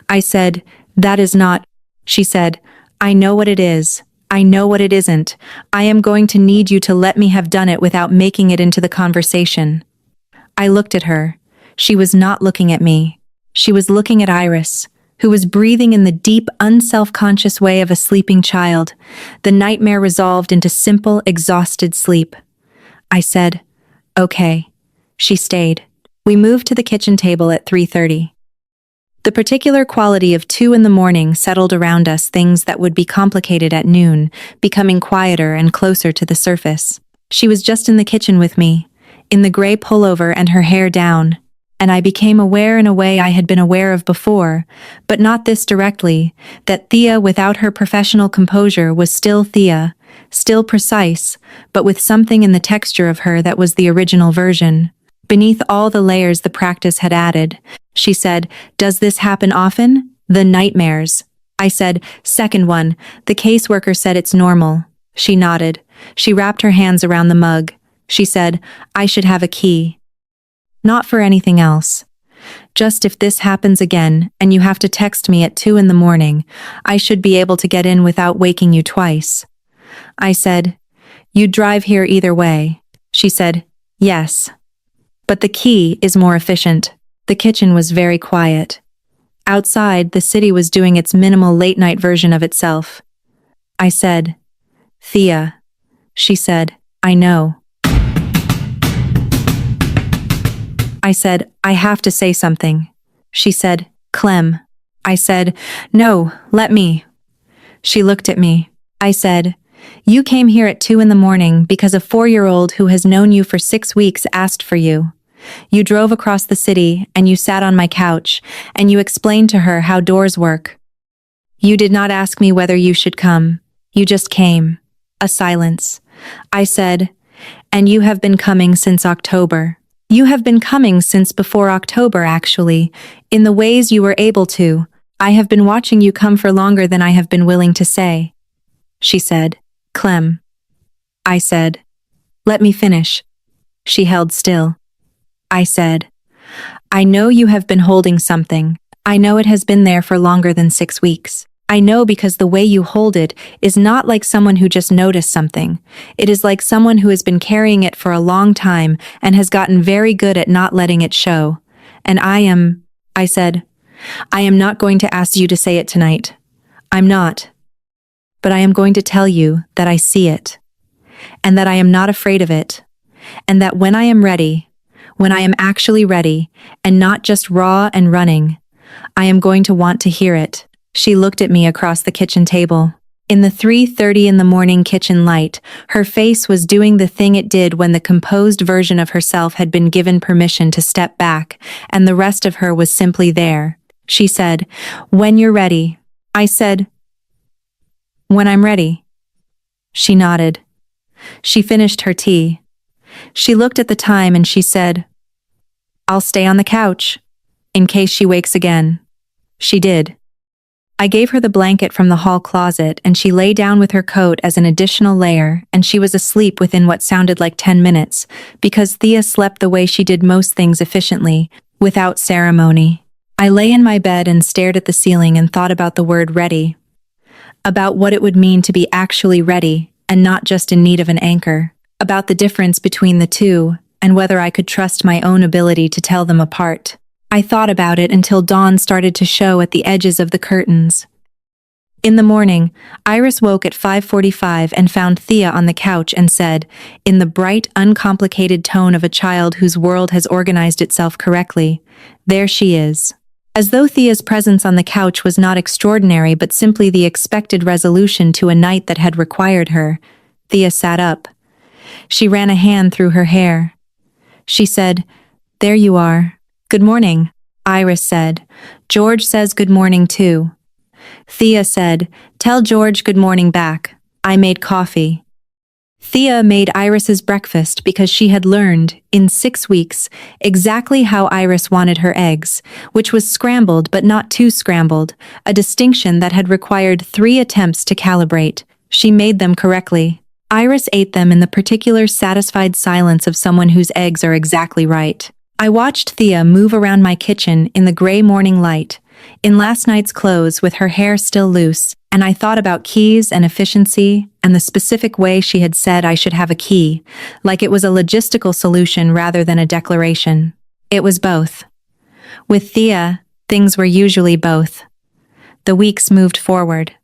I said, "That is not." She said, "I know what it is. I know what it isn't. I am going to need you to let me have done it without making it into the conversation." I looked at her. She was not looking at me. She was looking at Iris, who was breathing in the deep, unself-conscious way of a sleeping child. The nightmare resolved into simple, exhausted sleep. I said, "Okay." She stayed. We moved to the kitchen table at 3:30. The particular quality of 2 in the morning settled around us things that would be complicated at noon, becoming quieter and closer to the surface. She was just in the kitchen with me, in the gray pullover and her hair down, and I became aware in a way I had been aware of before, but not this directly, that Thea without her professional composure was still Thea, still precise, but with something in the texture of her that was the original version. Beneath all the layers the practice had added, she said, "Does this happen often?" "The nightmares." I said, "Second one." The caseworker said it's normal. She nodded. She wrapped her hands around the mug. She said, "I should have a key." Not for anything else. Just if this happens again and you have to text me at 2 in the morning, I should be able to get in without waking you twice. I said, "You'd drive here either way." She said, "Yes. But the key is more efficient." The kitchen was very quiet. Outside, the city was doing its minimal late-night version of itself. I said, "Thea." She said, "I know." I said, "I have to say something." She said, "Clem." I said, "No, let me." She looked at me. I said, "You came here at 2 in the morning because a 4-year-old who has known you for 6 weeks asked for you. You drove across the city and you sat on my couch and you explained to her how doors work. You did not ask me whether you should come. You just came. A silence. I said, and you have been coming since October. You have been coming since before October, actually, in the ways you were able to. I have been watching you come for longer than I have been willing to say. She said, Clem. I said, let me finish. She held still. I said, I know you have been holding something. I know it has been there for longer than 6 weeks. I know because the way you hold it is not like someone who just noticed something. It is like someone who has been carrying it for a long time and has gotten very good at not letting it show. And I said, I am not going to ask you to say it tonight. I'm not. But I am going to tell you that I see it. And that I am not afraid of it. And that when I am ready, when I am actually ready, and not just raw and running, I am going to want to hear it. She looked at me across the kitchen table. In the 3:30 in the morning kitchen light, her face was doing the thing it did when the composed version of herself had been given permission to step back, and the rest of her was simply there. She said, when you're ready. I said, when I'm ready. She nodded. She finished her tea. She looked at the time and she said, I'll stay on the couch, in case she wakes again. She did. I gave her the blanket from the hall closet and she lay down with her coat as an additional layer, and she was asleep within what sounded like 10 minutes, because Thea slept the way she did most things efficiently, without ceremony. I lay in my bed and stared at the ceiling and thought about the word ready. About what it would mean to be actually ready and not just in need of an anchor. About the difference between the two and whether I could trust my own ability to tell them apart. I thought about it until dawn started to show at the edges of the curtains. In the morning, Iris woke at 5:45 and found Thea on the couch and said, in the bright, uncomplicated tone of a child whose world has organized itself correctly, there she is. As though Thea's presence on the couch was not extraordinary but simply the expected resolution to a night that had required her, Thea sat up. She ran a hand through her hair. She said, there you are. Good morning, Iris said. George says good morning too. Thea said, tell George good morning back. I made coffee. Thea made Iris's breakfast because she had learned, in 6 weeks, exactly how Iris wanted her eggs, which was scrambled but not too scrambled, a distinction that had required 3 attempts to calibrate. She made them correctly. Iris ate them in the particular satisfied silence of someone whose eggs are exactly right. I watched Thea move around my kitchen in the gray morning light, in last night's clothes with her hair still loose, and I thought about keys and efficiency and the specific way she had said I should have a key, like it was a logistical solution rather than a declaration. It was both. With Thea, things were usually both. The weeks moved forward.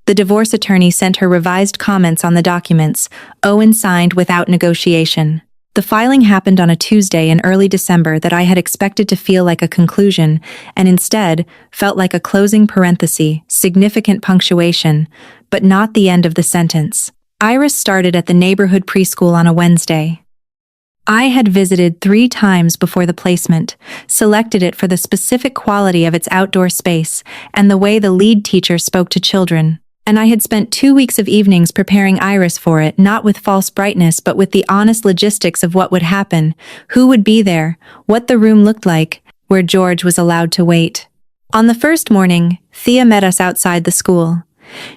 The divorce attorney sent her revised comments on the documents, Owen signed without negotiation. The filing happened on a Tuesday in early December that I had expected to feel like a conclusion, and instead felt like a closing parenthesis, significant punctuation, but not the end of the sentence. Iris started at the neighborhood preschool on a Wednesday. I had visited 3 times before the placement, selected it for the specific quality of its outdoor space and the way the lead teacher spoke to children. And I had spent 2 weeks of evenings preparing Iris for it, not with false brightness but with the honest logistics of what would happen, who would be there, what the room looked like, where George was allowed to wait. On the first morning, Thea met us outside the school.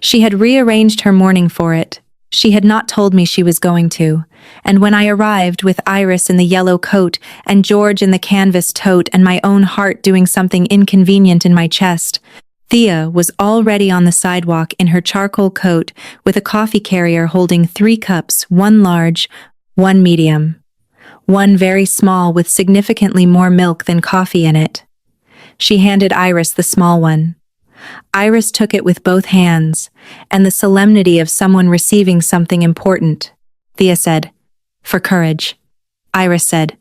She had rearranged her morning for it. She had not told me she was going to, and when I arrived with Iris in the yellow coat and George in the canvas tote and my own heart doing something inconvenient in my chest, Thea was already on the sidewalk in her charcoal coat with a coffee carrier holding 3 cups, 1 large, 1 medium, 1 very small with significantly more milk than coffee in it. She handed Iris the small one. Iris took it with both hands, and the solemnity of someone receiving something important. Thea said, "For courage." Iris said,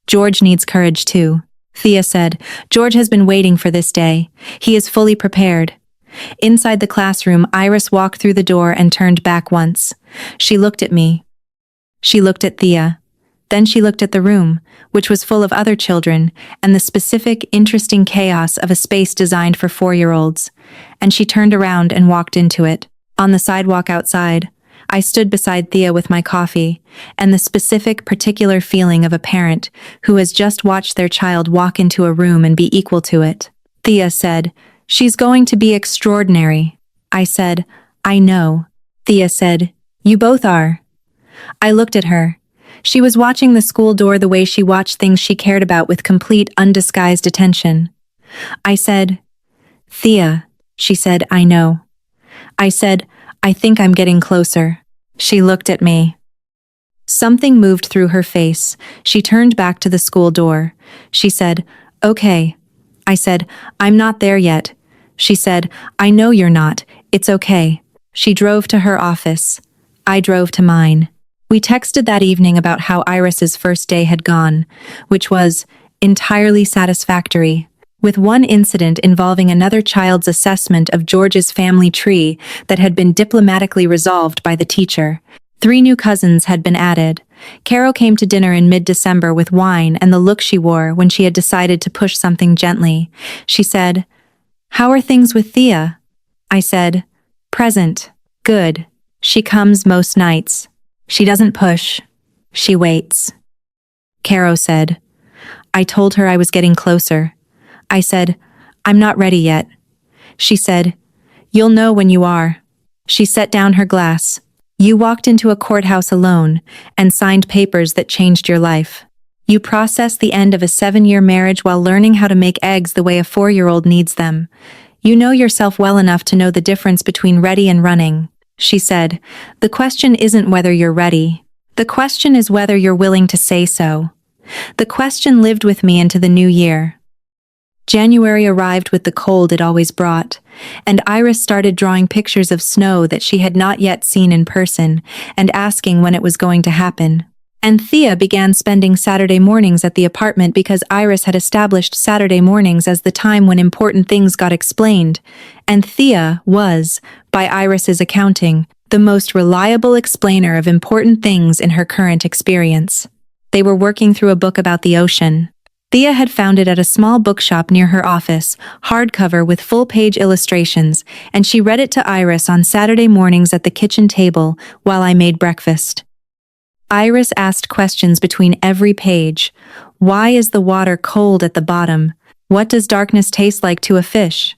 "George needs courage too." Thea said, "George has been waiting for this day. He is fully prepared." Inside the classroom, Iris walked through the door and turned back once. She looked at me. She looked at Thea. Then she looked at the room, which was full of other children, and the specific, interesting chaos of a space designed for 4-year-olds. And she turned around and walked into it. On the sidewalk outside, I stood beside Thea with my coffee, and the specific, particular feeling of a parent who has just watched their child walk into a room and be equal to it. Thea said, "She's going to be extraordinary." I said, "I know." Thea said, "You both are." I looked at her. She was watching the school door the way she watched things she cared about with complete, undisguised attention. I said, "Thea," she said, "I know." I said, "I think I'm getting closer." She looked at me. Something moved through her face. She turned back to the school door. She said, "Okay." I said, "I'm not there yet." She said, "I know you're not. It's okay." She drove to her office. I drove to mine. We texted that evening about how Iris's first day had gone, which was entirely satisfactory, with one incident involving another child's assessment of George's family tree that had been diplomatically resolved by the teacher. 3 new cousins had been added. Carol came to dinner in mid-December with wine and the look she wore when she had decided to push something gently. She said, "How are things with Thea?" I said, "Present. Good. She comes most nights. She doesn't push. She waits." Caro said, "I told her I was getting closer." I said, "I'm not ready yet." She said, "You'll know when you are." She set down her glass. "You walked into a courthouse alone and signed papers that changed your life. You processed the end of a 7-year marriage while learning how to make eggs the way a 4-year-old needs them. You know yourself well enough to know the difference between ready and running." She said, "The question isn't whether you're ready. The question is whether you're willing to say so." The question lived with me into the new year. January arrived with the cold it always brought, and Iris started drawing pictures of snow that she had not yet seen in person and asking when it was going to happen. And Thea began spending Saturday mornings at the apartment because Iris had established Saturday mornings as the time when important things got explained, and Thea was, by Iris's accounting, the most reliable explainer of important things in her current experience. They were working through a book about the ocean. Thea had found it at a small bookshop near her office, hardcover with full-page illustrations, and she read it to Iris on Saturday mornings at the kitchen table while I made breakfast. Iris asked questions between every page. Why is the water cold at the bottom? What does darkness taste like to a fish?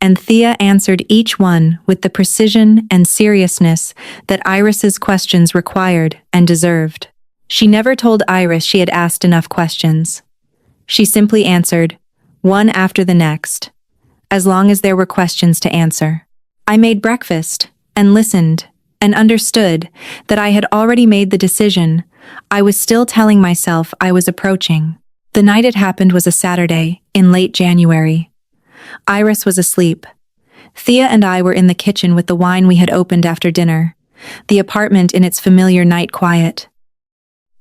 And Thea answered each one with the precision and seriousness that Iris's questions required and deserved. She never told Iris she had asked enough questions. She simply answered, one after the next, as long as there were questions to answer. I made breakfast, and listened, and understood that I had already made the decision. I was still telling myself I was approaching. The night it happened was a Saturday, in late January. Iris was asleep. Thea and I were in the kitchen with the wine we had opened after dinner, the apartment in its familiar night quiet.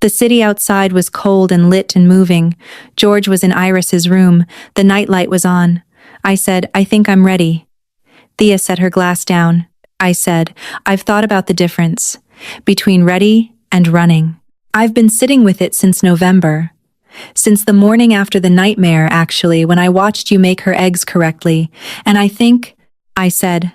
The city outside was cold and lit and moving. George was in Iris's room. The nightlight was on. I said, "I think I'm ready." Thea set her glass down. I said, "I've thought about the difference between ready and running. I've been sitting with it since November. Since the morning after the nightmare, actually, when I watched you make her eggs correctly. And I think," I said,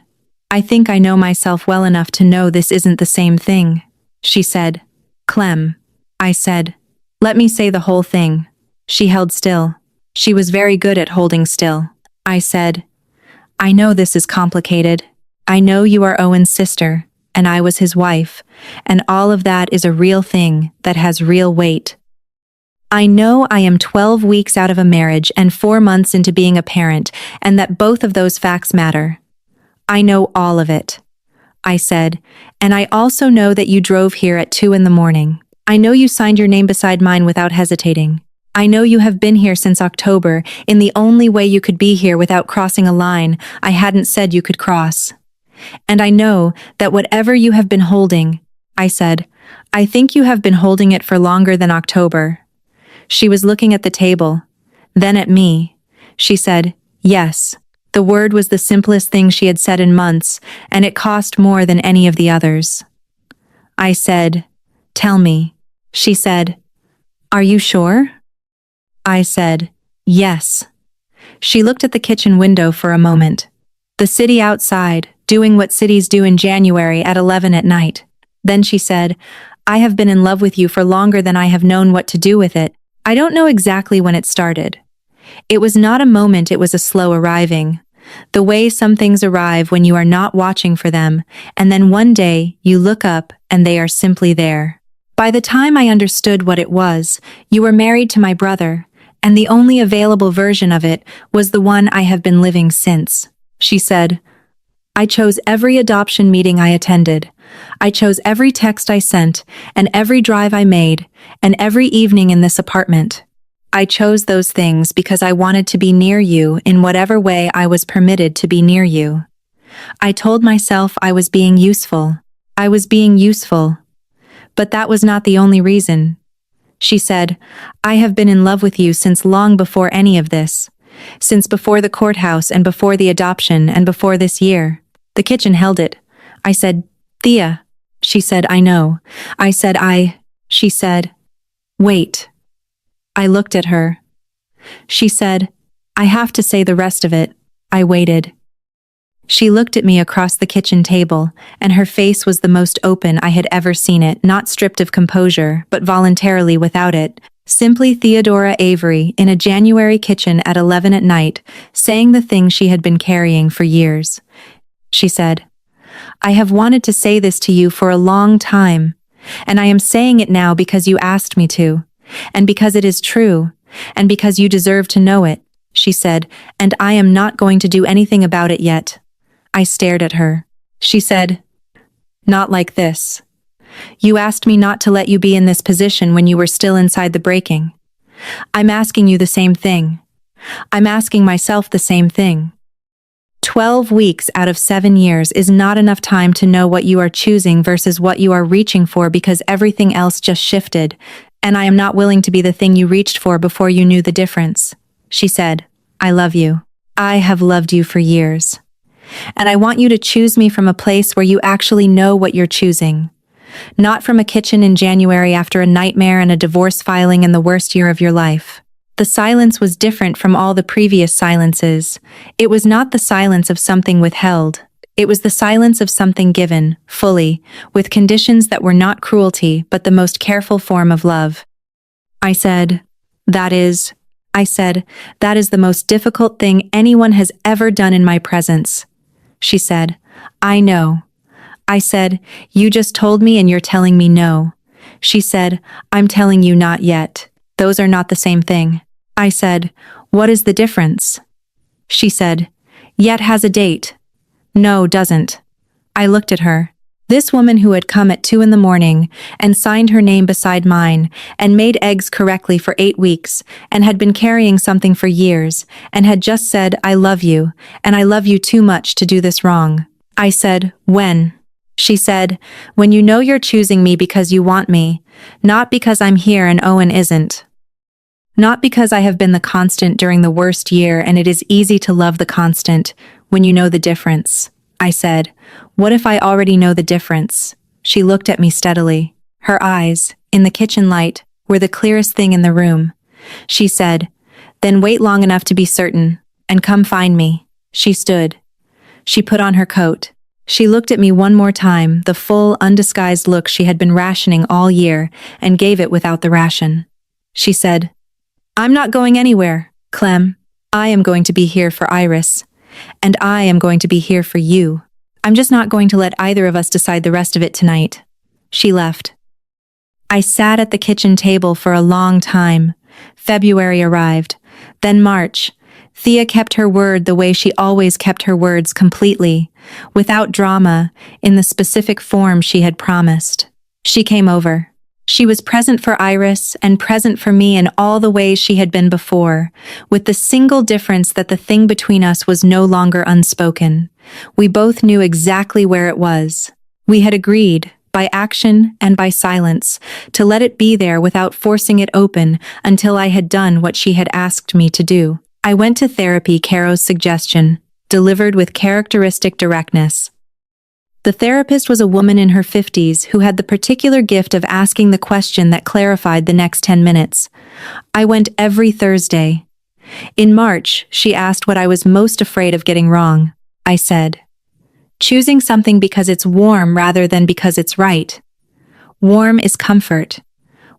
"I think I know myself well enough to know this isn't the same thing." She said, "Clem." I said, "Let me say the whole thing." She held still. She was very good at holding still. I said, "I know this is complicated. I know you are Owen's sister, and I was his wife, and all of that is a real thing that has real weight. I know I am 12 weeks out of a marriage and 4 months into being a parent, and that both of those facts matter. I know all of it," I said, "and I also know that you drove here at 2 in the morning. I know you signed your name beside mine without hesitating. I know you have been here since October, in the only way you could be here without crossing a line I hadn't said you could cross. And I know that whatever you have been holding," I said, "I think you have been holding it for longer than October." She was looking at the table, then at me. She said, "Yes." The word was the simplest thing she had said in months, and it cost more than any of the others. I said, "Tell me." She said, "Are you sure?" I said, "Yes." She looked at the kitchen window for a moment. The city outside, doing what cities do in January at 11 at night. Then she said, I have been in love with you for longer than I have known what to do with it. I don't know exactly when it started. It was not a moment, it was a slow arriving. The way some things arrive when you are not watching for them, and then one day you look up and they are simply there. By the time I understood what it was, you were married to my brother, and the only available version of it was the one I have been living since. She said, I chose every adoption meeting I attended. I chose every text I sent, and every drive I made, and every evening in this apartment. I chose those things because I wanted to be near you in whatever way I was permitted to be near you. I told myself I was being useful. I was being useful. But that was not the only reason. She said, I have been in love with you since long before any of this. Since before the courthouse and before the adoption and before this year. The kitchen held it. I said, Thea. She said, I know. I said, She said, wait. I looked at her. She said, I have to say the rest of it. I waited. She looked at me across the kitchen table, and her face was the most open I had ever seen it, not stripped of composure, but voluntarily without it. Simply Theodora Avery in a January kitchen at 11 at night, saying the thing she had been carrying for years. She said, I have wanted to say this to you for a long time, and I am saying it now because you asked me to, and because it is true, and because you deserve to know it, she said, and I am not going to do anything about it yet. I stared at her. She said, not like this. You asked me not to let you be in this position when you were still inside the breaking. I'm asking you the same thing. I'm asking myself the same thing. 12 weeks out of 7 years is not enough time to know what you are choosing versus what you are reaching for because everything else just shifted, and I am not willing to be the thing you reached for before you knew the difference. She said, I love you. I have loved you for years. And I want you to choose me from a place where you actually know what you're choosing. Not from a kitchen in January after a nightmare and a divorce filing in the worst year of your life. The silence was different from all the previous silences. It was not the silence of something withheld. It was the silence of something given, fully, with conditions that were not cruelty but the most careful form of love. I said, that is the most difficult thing anyone has ever done in my presence. She said, I know. I said, you just told me and you're telling me no. She said, I'm telling you not yet. Those are not the same thing. I said, what is the difference? She said, yet has a date. No, doesn't. I looked at her. This woman who had come at 2 a.m. and signed her name beside mine and made eggs correctly for 8 weeks and had been carrying something for years and had just said, I love you, and I love you too much to do this wrong. I said, when? She said, when you know you're choosing me because you want me, not because I'm here and Owen isn't. Not because I have been the constant during the worst year and it is easy to love the constant when you know the difference. I said, what if I already know the difference? She looked at me steadily. Her eyes, in the kitchen light, were the clearest thing in the room. She said, then wait long enough to be certain, and come find me. She stood. She put on her coat. She looked at me one more time, the full, undisguised look she had been rationing all year, and gave it without the ration. She said, I'm not going anywhere, Clem. I am going to be here for Iris. And I am going to be here for you. I'm just not going to let either of us decide the rest of it tonight. She left. I sat at the kitchen table for a long time. February arrived. Then March. Thea kept her word the way she always kept her words, completely, without drama, in the specific form she had promised. She came over. She was present for Iris and present for me in all the ways she had been before, with the single difference that the thing between us was no longer unspoken. We both knew exactly where it was. We had agreed, by action and by silence, to let it be there without forcing it open until I had done what she had asked me to do. I went to therapy, Caro's suggestion, delivered with characteristic directness. The therapist was a woman in her 50s who had the particular gift of asking the question that clarified the next 10 minutes. I went every Thursday. In March, she asked what I was most afraid of getting wrong. I said, Choosing something because it's warm rather than because it's right. Warm is comfort.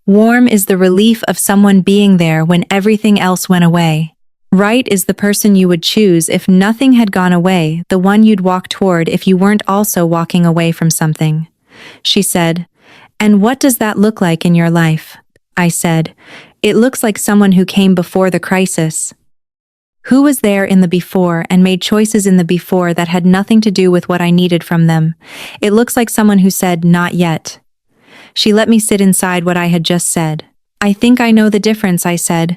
Warm is the relief of someone being there when everything else went away. Right is the person you would choose if nothing had gone away, the one you'd walk toward if you weren't also walking away from something. She said, "And what does that look like in your life?" I said, "It looks like someone who came before the crisis. Who was there in the before and made choices in the before that had nothing to do with what I needed from them. It looks like someone who said, 'Not yet.'" She let me sit inside what I had just said. "I think I know the difference," I said.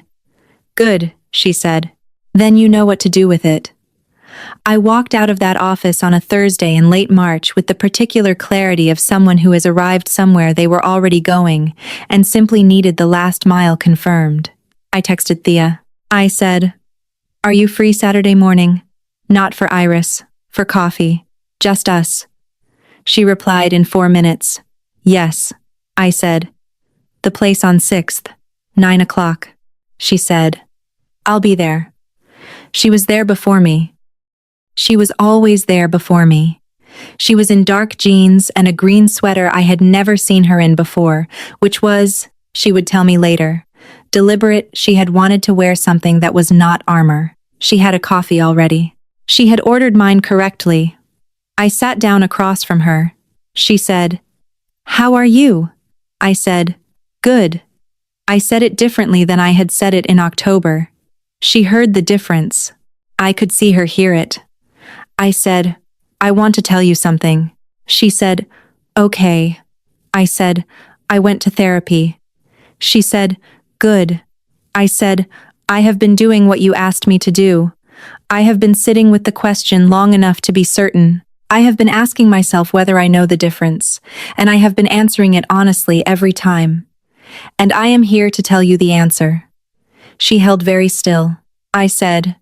"Good," she said. "Then you know what to do with it." I walked out of that office on a Thursday in late March with the particular clarity of someone who has arrived somewhere they were already going and simply needed the last mile confirmed. I texted Thea. I said, "Are you free Saturday morning? Not for Iris, for coffee, just us." She replied in 4 minutes. "Yes," I said. "The place on 6th, 9 o'clock." She said, "I'll be there." She was there before me. She was always there before me. She was in dark jeans and a green sweater I had never seen her in before, which was, she would tell me later, deliberate. She had wanted to wear something that was not armor. She had a coffee already. She had ordered mine correctly. I sat down across from her. She said, "How are you?" I said, "Good." I said it differently than I had said it in October. She heard the difference. I could see her hear it. I said, "I want to tell you something." She said, "Okay." I said, "I went to therapy." She said, "Good." I said, "I have been doing what you asked me to do. I have been sitting with the question long enough to be certain. I have been asking myself whether I know the difference, and I have been answering it honestly every time. And I am here to tell you the answer." She held very still. I said,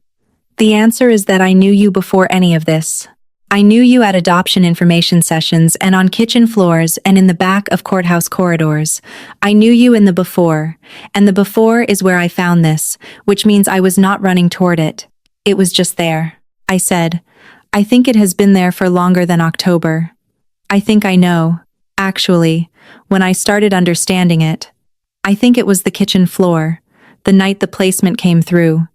"The answer is that I knew you before any of this. I knew you at adoption information sessions and on kitchen floors and in the back of courthouse corridors. I knew you in the before, and the before is where I found this, which means I was not running toward it. It was just there." I said, "I think it has been there for longer than October. I think I know, actually, when I started understanding it. I think it was the kitchen floor, the night the placement came through.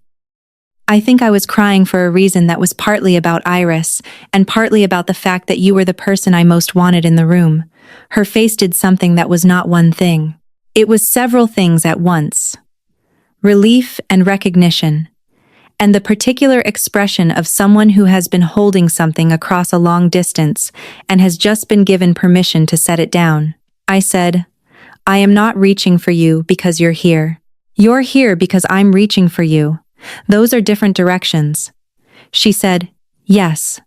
I think I was crying for a reason that was partly about Iris, and partly about the fact that you were the person I most wanted in the room." Her face did something that was not one thing. It was several things at once. Relief and recognition. And the particular expression of someone who has been holding something across a long distance and has just been given permission to set it down. I said, "I am not reaching for you because you're here. You're here because I'm reaching for you. Those are different directions." She said, "Yes."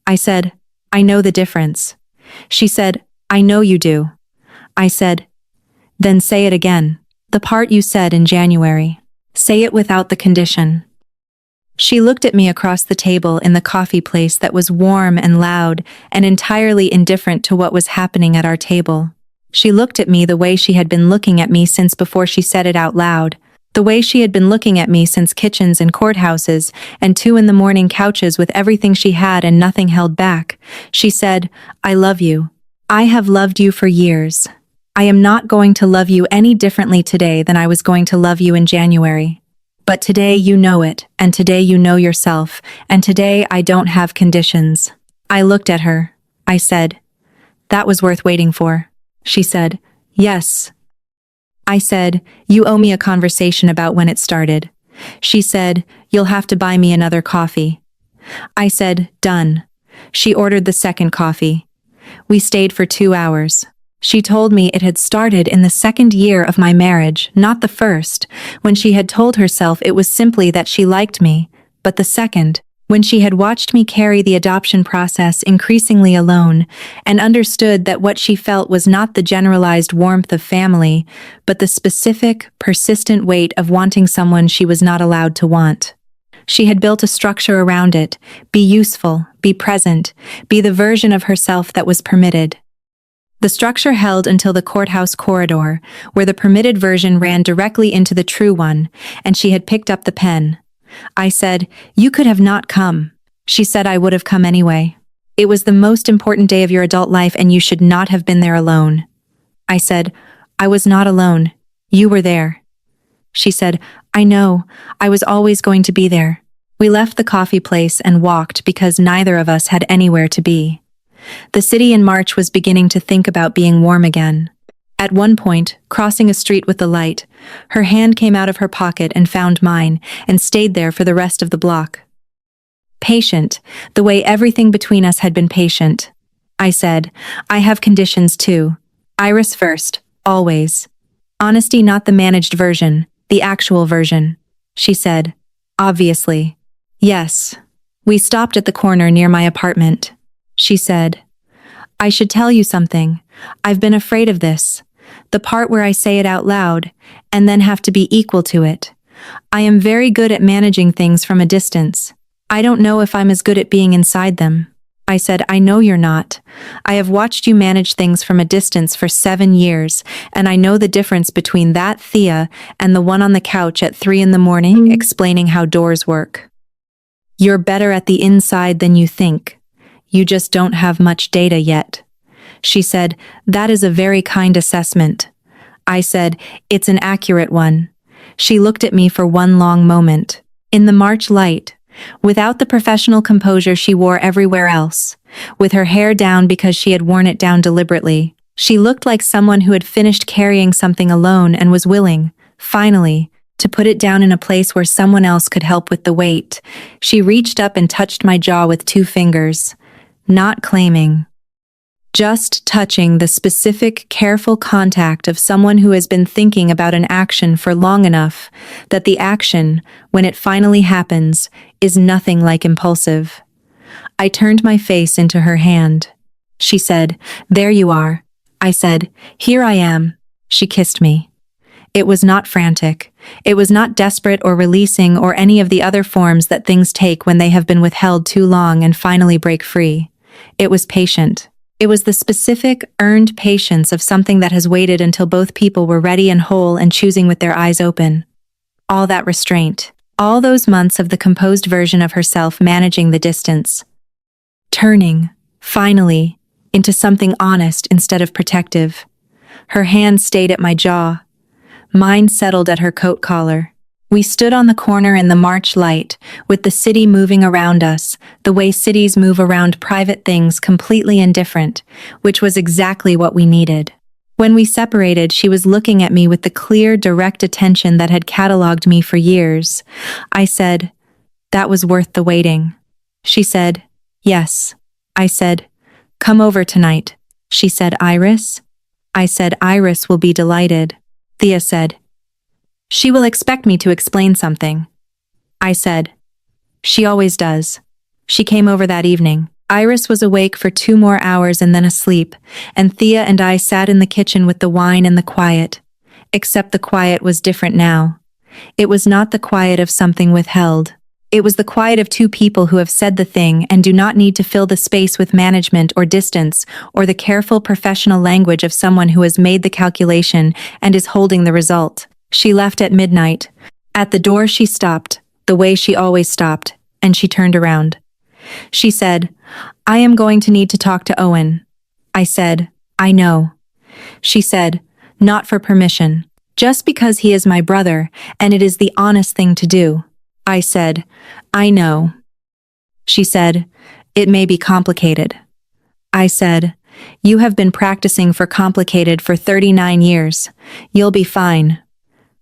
I said, "I know the difference." She said, "I know you do." I said, "Then say it again. The part you said in January. Say it without the condition." She looked at me across the table in the coffee place that was warm and loud and entirely indifferent to what was happening at our table. She looked at me the way she had been looking at me since before she said it out loud, the way she had been looking at me since kitchens and courthouses and 2 in the morning couches with everything she had and nothing held back. She said, "I love you. I have loved you for years. I am not going to love you any differently today than I was going to love you in January. But today you know it, and today you know yourself, and today I don't have conditions." I looked at her. I said, "That was worth waiting for." She said, "Yes." I said, "You owe me a conversation about when it started." She said, "You'll have to buy me another coffee." I said, "Done." She ordered the second coffee. We stayed for 2 hours. She told me it had started in the 2nd year of my marriage, not the 1st, when she had told herself it was simply that she liked me, but the 2nd, when she had watched me carry the adoption process increasingly alone and understood that what she felt was not the generalized warmth of family, but the specific, persistent weight of wanting someone she was not allowed to want. She had built a structure around it: be useful, be present, be the version of herself that was permitted. The structure held until the courthouse corridor, where the permitted version ran directly into the true one, and she had picked up the pen. I said, "You could have not come." She said I would have come anyway. It was the most important day of your adult life and you should not have been there alone. I said, I was not alone. You were there. She said, I know. I was always going to be there. We left the coffee place and walked because neither of us had anywhere to be. The city in March was beginning to think about being warm again. At one point, crossing a street with the light, her hand came out of her pocket and found mine and stayed there for the rest of the block. Patient, the way everything between us had been patient. I said, I have conditions too. Iris first, always. Honesty, not the managed version, the actual version. She said, obviously. Yes. We stopped at the corner near my apartment. She said, I should tell you something. I've been afraid of this. The part where I say it out loud, and then have to be equal to it. I am very good at managing things from a distance. I don't know if I'm as good at being inside them. I said, I know you're not. I have watched you manage things from a distance for 7 years, and I know the difference between that Thea and the one on the couch at 3 a.m. explaining how doors work. You're better at the inside than you think. You just don't have much data yet. She said, that is a very kind assessment. I said, it's an accurate one. She looked at me for one long moment. In the March light, without the professional composure she wore everywhere else, with her hair down because she had worn it down deliberately, she looked like someone who had finished carrying something alone and was willing, finally, to put it down in a place where someone else could help with the weight. She reached up and touched my jaw with 2 fingers, not claiming. Just touching the specific, careful contact of someone who has been thinking about an action for long enough that the action, when it finally happens, is nothing like impulsive. I turned my face into her hand. She said, there you are. I said, here I am. She kissed me. It was not frantic. It was not desperate or releasing or any of the other forms that things take when they have been withheld too long and finally break free. It was patient. It was the specific, earned patience of something that has waited until both people were ready and whole and choosing with their eyes open. All that restraint, all those months of the composed version of herself managing the distance. Turning, finally, into something honest instead of protective. Her hand stayed at my jaw. Mine settled at her coat collar. We stood on the corner in the March light, with the city moving around us, the way cities move around private things completely indifferent, which was exactly what we needed. When we separated, she was looking at me with the clear, direct attention that had catalogued me for years. I said, that was worth the waiting. She said, yes. I said, come over tonight. She said, Iris? I said, Iris will be delighted. Thea said, she will expect me to explain something. I said, she always does. She came over that evening. Iris was awake for 2 more hours and then asleep, and Thea and I sat in the kitchen with the wine and the quiet. Except the quiet was different now. It was not the quiet of something withheld. It was the quiet of 2 people who have said the thing and do not need to fill the space with management or distance or the careful professional language of someone who has made the calculation and is holding the result. She left at midnight. At the door she stopped, the way she always stopped, and she turned around. She said, I am going to need to talk to Owen. I said, I know. She said, not for permission, just because he is my brother, and it is the honest thing to do. I said, I know. She said, it may be complicated. I said, you have been practicing for complicated for 39 years. You'll be fine.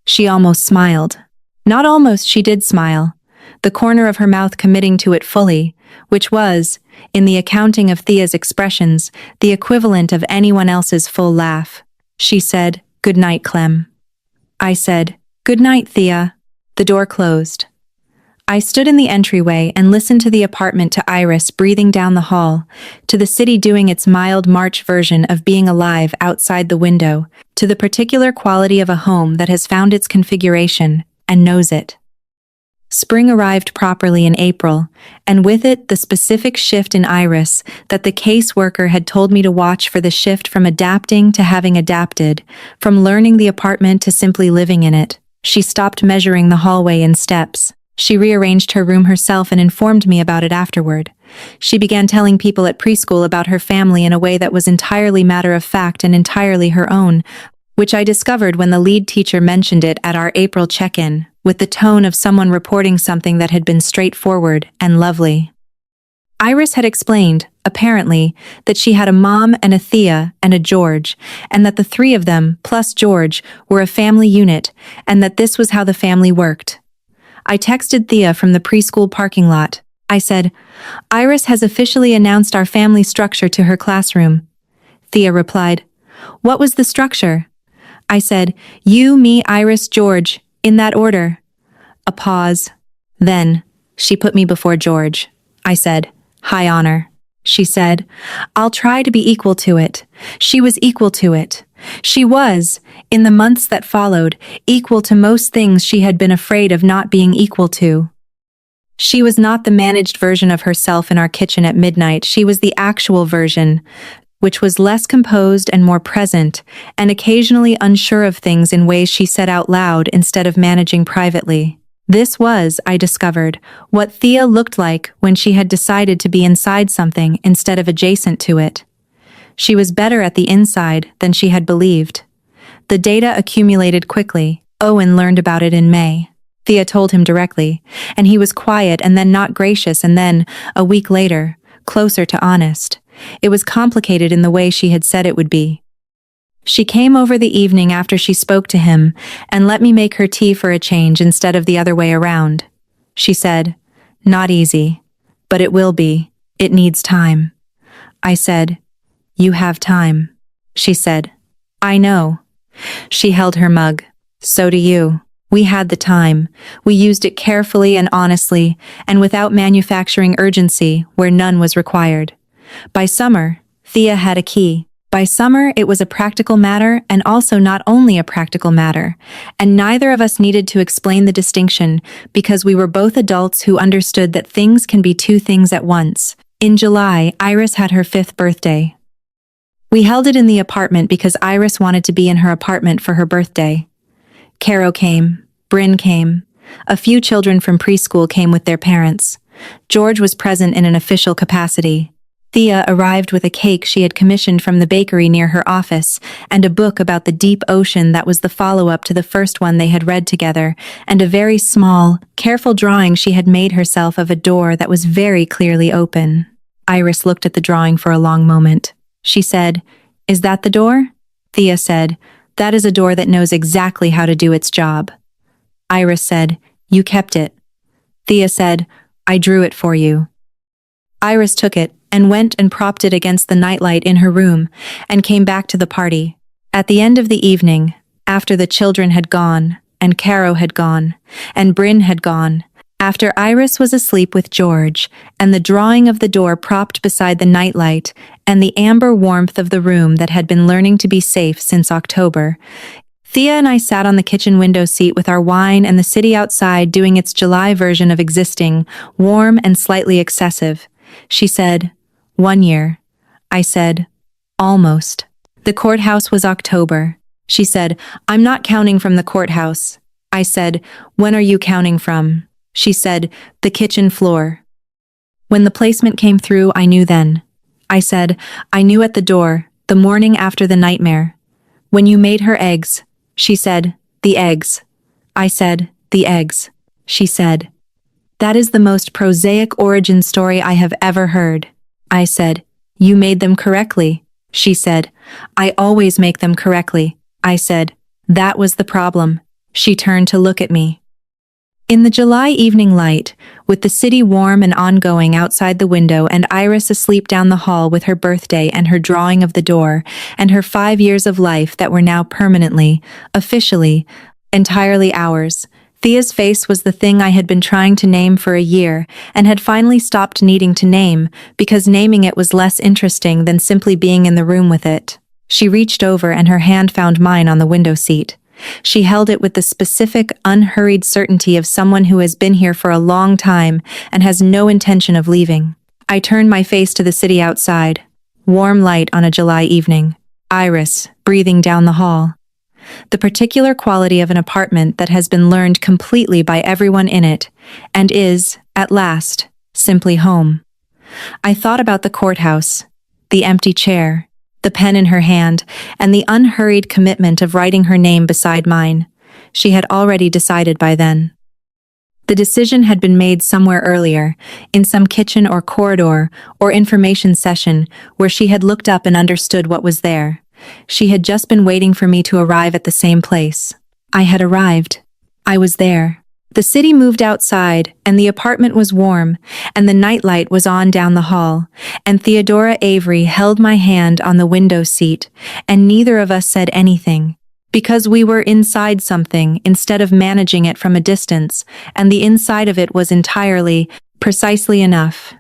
She almost smiled. Not almost, she did smile, the corner of her mouth committing to it fully, which was, in the accounting of Thea's expressions, the equivalent of anyone else's full laugh. She said, good night, Clem. I said, good night, Thea. The door closed. I stood in the entryway and listened to the apartment, to Iris breathing down the hall, to the city doing its mild March version of being alive outside the window, to the particular quality of a home that has found its configuration and knows it. Spring arrived properly in April, and with it the specific shift in Iris that the caseworker had told me to watch for, the shift from adapting to having adapted, from learning the apartment to simply living in it. She stopped measuring the hallway in steps. She rearranged her room herself and informed me about it afterward. She began telling people at preschool about her family in a way that was entirely matter of fact and entirely her own, which I discovered when the lead teacher mentioned it at our April check-in, with the tone of someone reporting something that had been straightforward and lovely. Iris had explained, apparently, that she had a mom and a Thea and a George, and that the three of them, plus George, were a family unit, and that this was how the family worked. I texted Thea from the preschool parking lot. I said, "Iris has officially announced our family structure to her classroom." Thea replied, "What was the structure?" I said, "You, me, Iris, George, in that order." A pause. Then, she put me before George. I said, "High honor." She said, "I'll try to be equal to it." She was equal to it. She was, in the months that followed, equal to most things she had been afraid of not being equal to. She was not the managed version of herself in our kitchen at midnight. She was the actual version, which was less composed and more present, and occasionally unsure of things in ways she said out loud instead of managing privately. This was, I discovered, what Thea looked like when she had decided to be inside something instead of adjacent to it. She was better at the inside than she had believed. The data accumulated quickly. Owen learned about it in May. Thea told him directly, and he was quiet and then not gracious and then, a week later, closer to honest. It was complicated in the way she had said it would be. She came over the evening after she spoke to him and let me make her tea for a change instead of the other way around. She said, "Not easy, but it will be. It needs time." I said, "You have time." She said, "I know." She held her mug. "So do you." We had the time. We used it carefully and honestly, and without manufacturing urgency where none was required. By summer, Thea had a key. By summer, it was a practical matter and also not only a practical matter, and neither of us needed to explain the distinction because we were both adults who understood that things can be two things at once. In July, Iris had her 5th birthday. We held it in the apartment because Iris wanted to be in her apartment for her birthday. Caro came, Bryn came, a few children from preschool came with their parents. George was present in an official capacity. Thea arrived with a cake she had commissioned from the bakery near her office, and a book about the deep ocean that was the follow-up to the first one they had read together, and a very small, careful drawing she had made herself of a door that was very clearly open. Iris looked at the drawing for a long moment. She said, "Is that the door?" Thea said, "That is a door that knows exactly how to do its job." Iris said, "You kept it." Thea said, "I drew it for you." Iris took it and went and propped it against the nightlight in her room and came back to the party. At the end of the evening, after the children had gone, and Caro had gone, and Bryn had gone, after Iris was asleep with George, and the drawing of the door propped beside the nightlight, and the amber warmth of the room that had been learning to be safe since October, Thea and I sat on the kitchen window seat with our wine and the city outside doing its July version of existing, warm and slightly excessive. She said, "1 year." I said, "Almost." The courthouse was October. She said, "I'm not counting from the courthouse." I said, "When are you counting from?" She said, "The kitchen floor." When the placement came through, I knew then. I said, "I knew at the door, the morning after the nightmare. When you made her eggs." She said, "The eggs." I said, "The eggs." She said, "That is the most prosaic origin story I have ever heard." I said, "You made them correctly." She said, "I always make them correctly." I said, "That was the problem." She turned to look at me. In the July evening light, with the city warm and ongoing outside the window and Iris asleep down the hall with her birthday and her drawing of the door, and her 5 years of life that were now permanently, officially, entirely ours, Thea's face was the thing I had been trying to name for a year and had finally stopped needing to name because naming it was less interesting than simply being in the room with it. She reached over and her hand found mine on the window seat. She held it with the specific, unhurried certainty of someone who has been here for a long time and has no intention of leaving. I turned my face to the city outside. Warm light on a July evening. Iris, breathing down the hall. The particular quality of an apartment that has been learned completely by everyone in it, and is, at last, simply home. I thought about the courthouse, the empty chair, the pen in her hand, and the unhurried commitment of writing her name beside mine. She had already decided by then. The decision had been made somewhere earlier, in some kitchen or corridor or information session where she had looked up and understood what was there. She had just been waiting for me to arrive at the same place. I had arrived. I was there. The city moved outside, and the apartment was warm, and the nightlight was on down the hall, and Theodora Avery held my hand on the window seat, and neither of us said anything. Because we were inside something instead of managing it from a distance, and the inside of it was entirely, precisely enough,